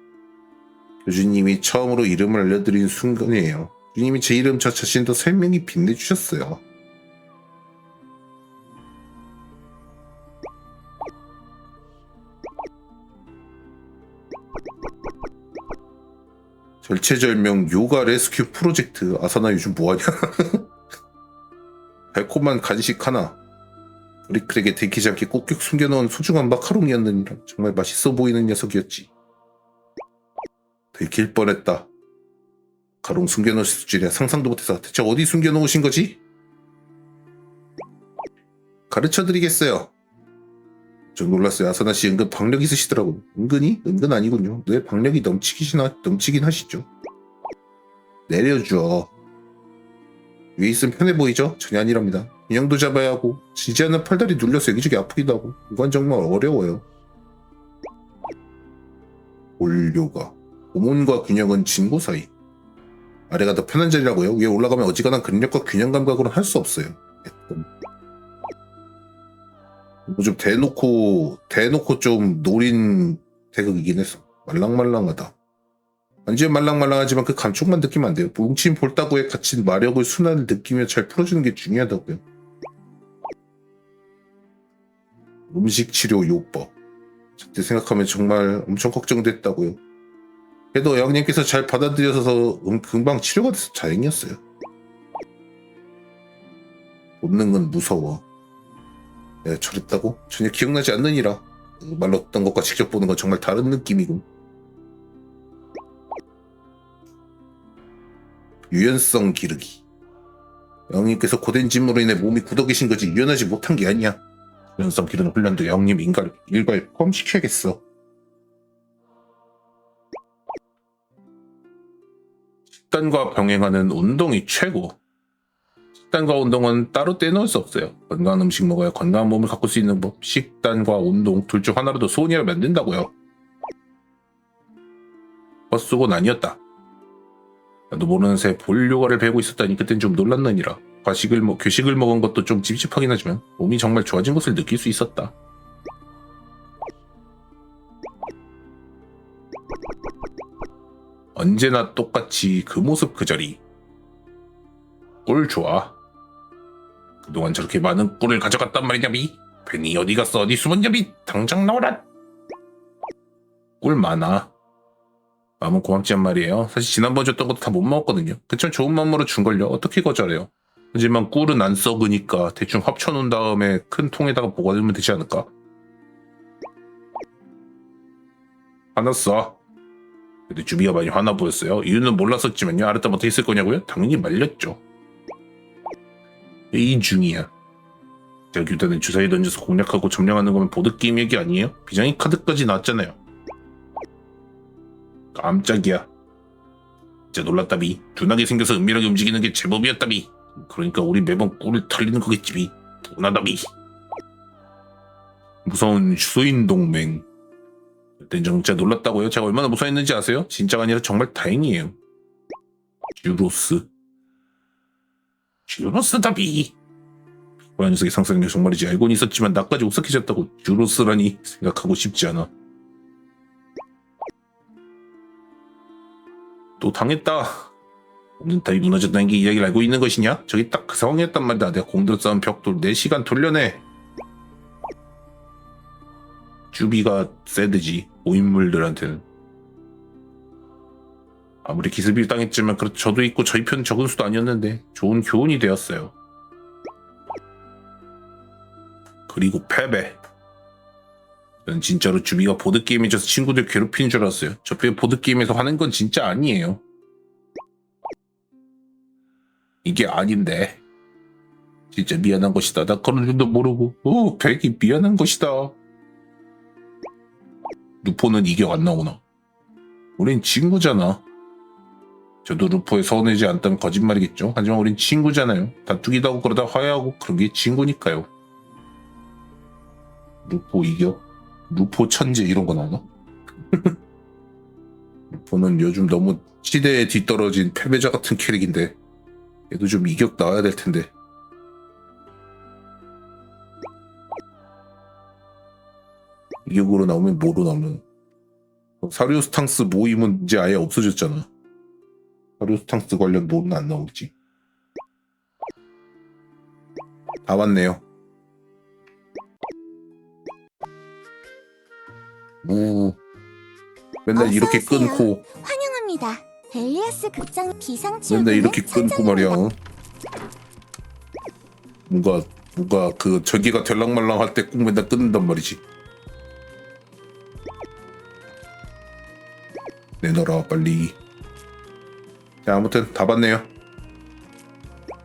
교주님이 처음으로 이름을 알려드린 순간이에요. 교주님이 제 이름 저 자신도 설명히 빛내주셨어요. 절체절명 요가 레스큐 프로젝트. 아사나 요즘 뭐하냐? 달콤한 간식 하나. 브리클에게 들키지 않게 꼭꼭 숨겨놓은 소중한 마카롱이었느니라. 정말 맛있어 보이는 녀석이었지. 들킬 뻔했다. 마카롱 숨겨놓으실 줄이야 상상도 못해서. 대체 어디 숨겨놓으신 거지? 가르쳐드리겠어요. 좀 놀랐어요. 아사나 씨 은근 박력 있으시더라고요. 은근히? 은근 아니군요. 네, 박력이 넘치긴 하시죠. 내려줘. 위에 있으면 편해 보이죠? 전혀 아니랍니다. 균형도 잡아야 하고 지지 않는 팔다리 눌려서 여기저기 아프기도 하고 이건 정말 어려워요. 올요가 고문과 균형은 진고 사이. 아래가 더 편한 자리라고요? 위에 올라가면 어지간한 근력과 균형 감각으로는 할 수 없어요. 좀 대놓고 좀 노린 태극이긴 했어. 말랑말랑하다. 완전 말랑말랑하지만 그 감촉만 느끼면 안 돼요. 뭉친 볼따구에 갇힌 마력을 순환을 느끼며 잘 풀어주는 게 중요하다고요. 음식 치료 요법. 그때 생각하면 정말 엄청 걱정됐다고요. 그래도 양님께서 잘 받아들여서 금방 치료가 돼서 다행이었어요. 본능은 무서워. 내가 저랬다고? 전혀 기억나지 않느니라. 말로 듣던 것과 직접 보는 건 정말 다른 느낌이군. 유연성 기르기. 영님께서 고된 짐으로 인해 몸이 굳어 계신 거지 유연하지 못한 게 아니야. 유연성 기르는 훈련도 영님 일과에 포함시켜야겠어. 식단과 병행하는 운동이 최고. 식단과 운동은 따로 떼놓을 수 없어요. 건강한 음식 먹어야 건강한 몸을 가꿀 수 있는 법. 식단과 운동 둘 중 하나라도 소원이라면 안 된다고요. 헛수고는 아니었다. 나도 모르는 새 볼요가를 배우고 있었다니 그땐 좀 놀랐느니라. 교식을 먹은 것도 좀 찝찝하긴 하지만 몸이 정말 좋아진 것을 느낄 수 있었다. 언제나 똑같이 그 모습 그 자리. 꿀 좋아. 그동안 저렇게 많은 꿀을 가져갔단 말이냐비? 괜히 어디 갔어? 어디 숨었냐비? 당장 나오라! 꿀 많아. 마음은 고맙지만 말이에요. 사실 지난번 줬던 것도 다 못 먹었거든요. 그쵸? 좋은 마음으로 준걸요. 어떻게 거절해요? 하지만 꿀은 안 썩으니까 대충 합쳐놓은 다음에 큰 통에다가 보관하면 되지 않을까? 화났어. 근데 주비가 많이 화나 보였어요. 이유는 몰랐었지만요. 알았다면 어떻게 했을 거냐고요? 당연히 말렸죠. 회의 중이야. 제가 규탄을 주사위에 던져서 공략하고 점령하는 거면 보드게임 얘기 아니에요? 비장의 카드까지 나왔잖아요. 깜짝이야. 진짜 놀랐다비. 둔하게 생겨서 은밀하게 움직이는 게 제법이었다비. 그러니까 우리 매번 꿀을 털리는 거겠지비. 분하다비. 무서운 수인 동맹. 그땐 진짜 놀랐다고요? 제가 얼마나 무서워했는지 아세요? 진짜가 아니라 정말 다행이에요. 듀로스다비. 고양 녀석의 상상력 정말이지. 알고는 있었지만 나까지 오싹해졌다고 듀로스라니 생각하고 싶지 않아. 또 당했다. 멘탈이 무너졌다는 게 이야기를 알고 있는 것이냐? 저기 딱 그 상황이었단 말이다. 내가 공들어 쌓은 벽돌 4시간 돌려내. 주비가 세드지. 고인물들한테는. 아무리 기습이 당했지만 그렇죠. 저도 있고 저희 편 적은 수도 아니었는데 좋은 교훈이 되었어요. 그리고 패배. 저는 진짜로 주비가 보드게임에 져서 친구들 괴롭히는 줄 알았어요. 저 보드게임에서 하는 건 진짜 아니에요. 이게 아닌데. 진짜 미안한 것이다. 나 그런 줄도 모르고. 백이 미안한 것이다. 루포는 이격 안 나오나? 우린 친구잖아. 저도 루포에 서운하지 않다면 거짓말이겠죠. 하지만 우린 친구잖아요. 다투기도 하고 그러다 화해하고 그런 게 친구니까요. 루포 이격? 루포 천재 이런 거 나오나? 루포는 요즘 너무 시대에 뒤떨어진 패배자 같은 캐릭인데 얘도 좀 이격 나와야 될 텐데. 이격으로 나오면 뭐로 나오면? 사리우스탕스 모임은 이제 아예 없어졌잖아. 사리우스탕스 관련 뭐는 안 나오겠지. 다 왔네요. 맨날 어서 오세요. 이렇게 끊고 환영합니다. 엘리아스 극장 맨날 비상치료는 이렇게 끊고 말이야. 뭔가 그 전기가 될랑말랑 할 때 꼭 맨날 끊는단 말이지. 내놔라 빨리. 자 아무튼 다 봤네요.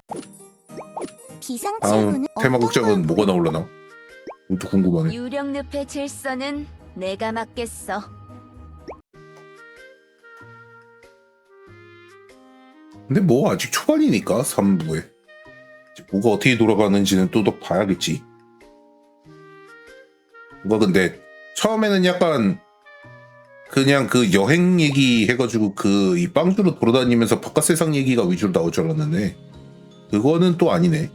다음 비상치료는 테마극장은 뭐가 나올라나? 이것도 궁금하네. 유령 늪의 질서는 내가 맡겠어. 근데 뭐 아직 초반이니까 3부에 뭐가 어떻게 돌아가는지는 또 더 봐야겠지. 뭔가 근데 처음에는 약간 그냥 그 여행 얘기 해가지고 그 이 빵주로 돌아다니면서 바깥 세상 얘기가 위주로 나올 줄 알았는데 그거는 또 아니네.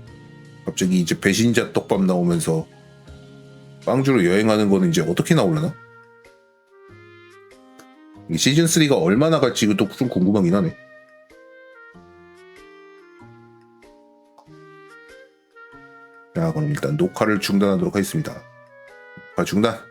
갑자기 이제 배신자 떡밥 나오면서 빵주로 여행하는 거는 이제 어떻게 나오려나? 이 시즌 3가 얼마나 갈지 또 좀 궁금하긴 하네. 자 그럼 일단 녹화를 중단하도록 하겠습니다. 녹화 중단.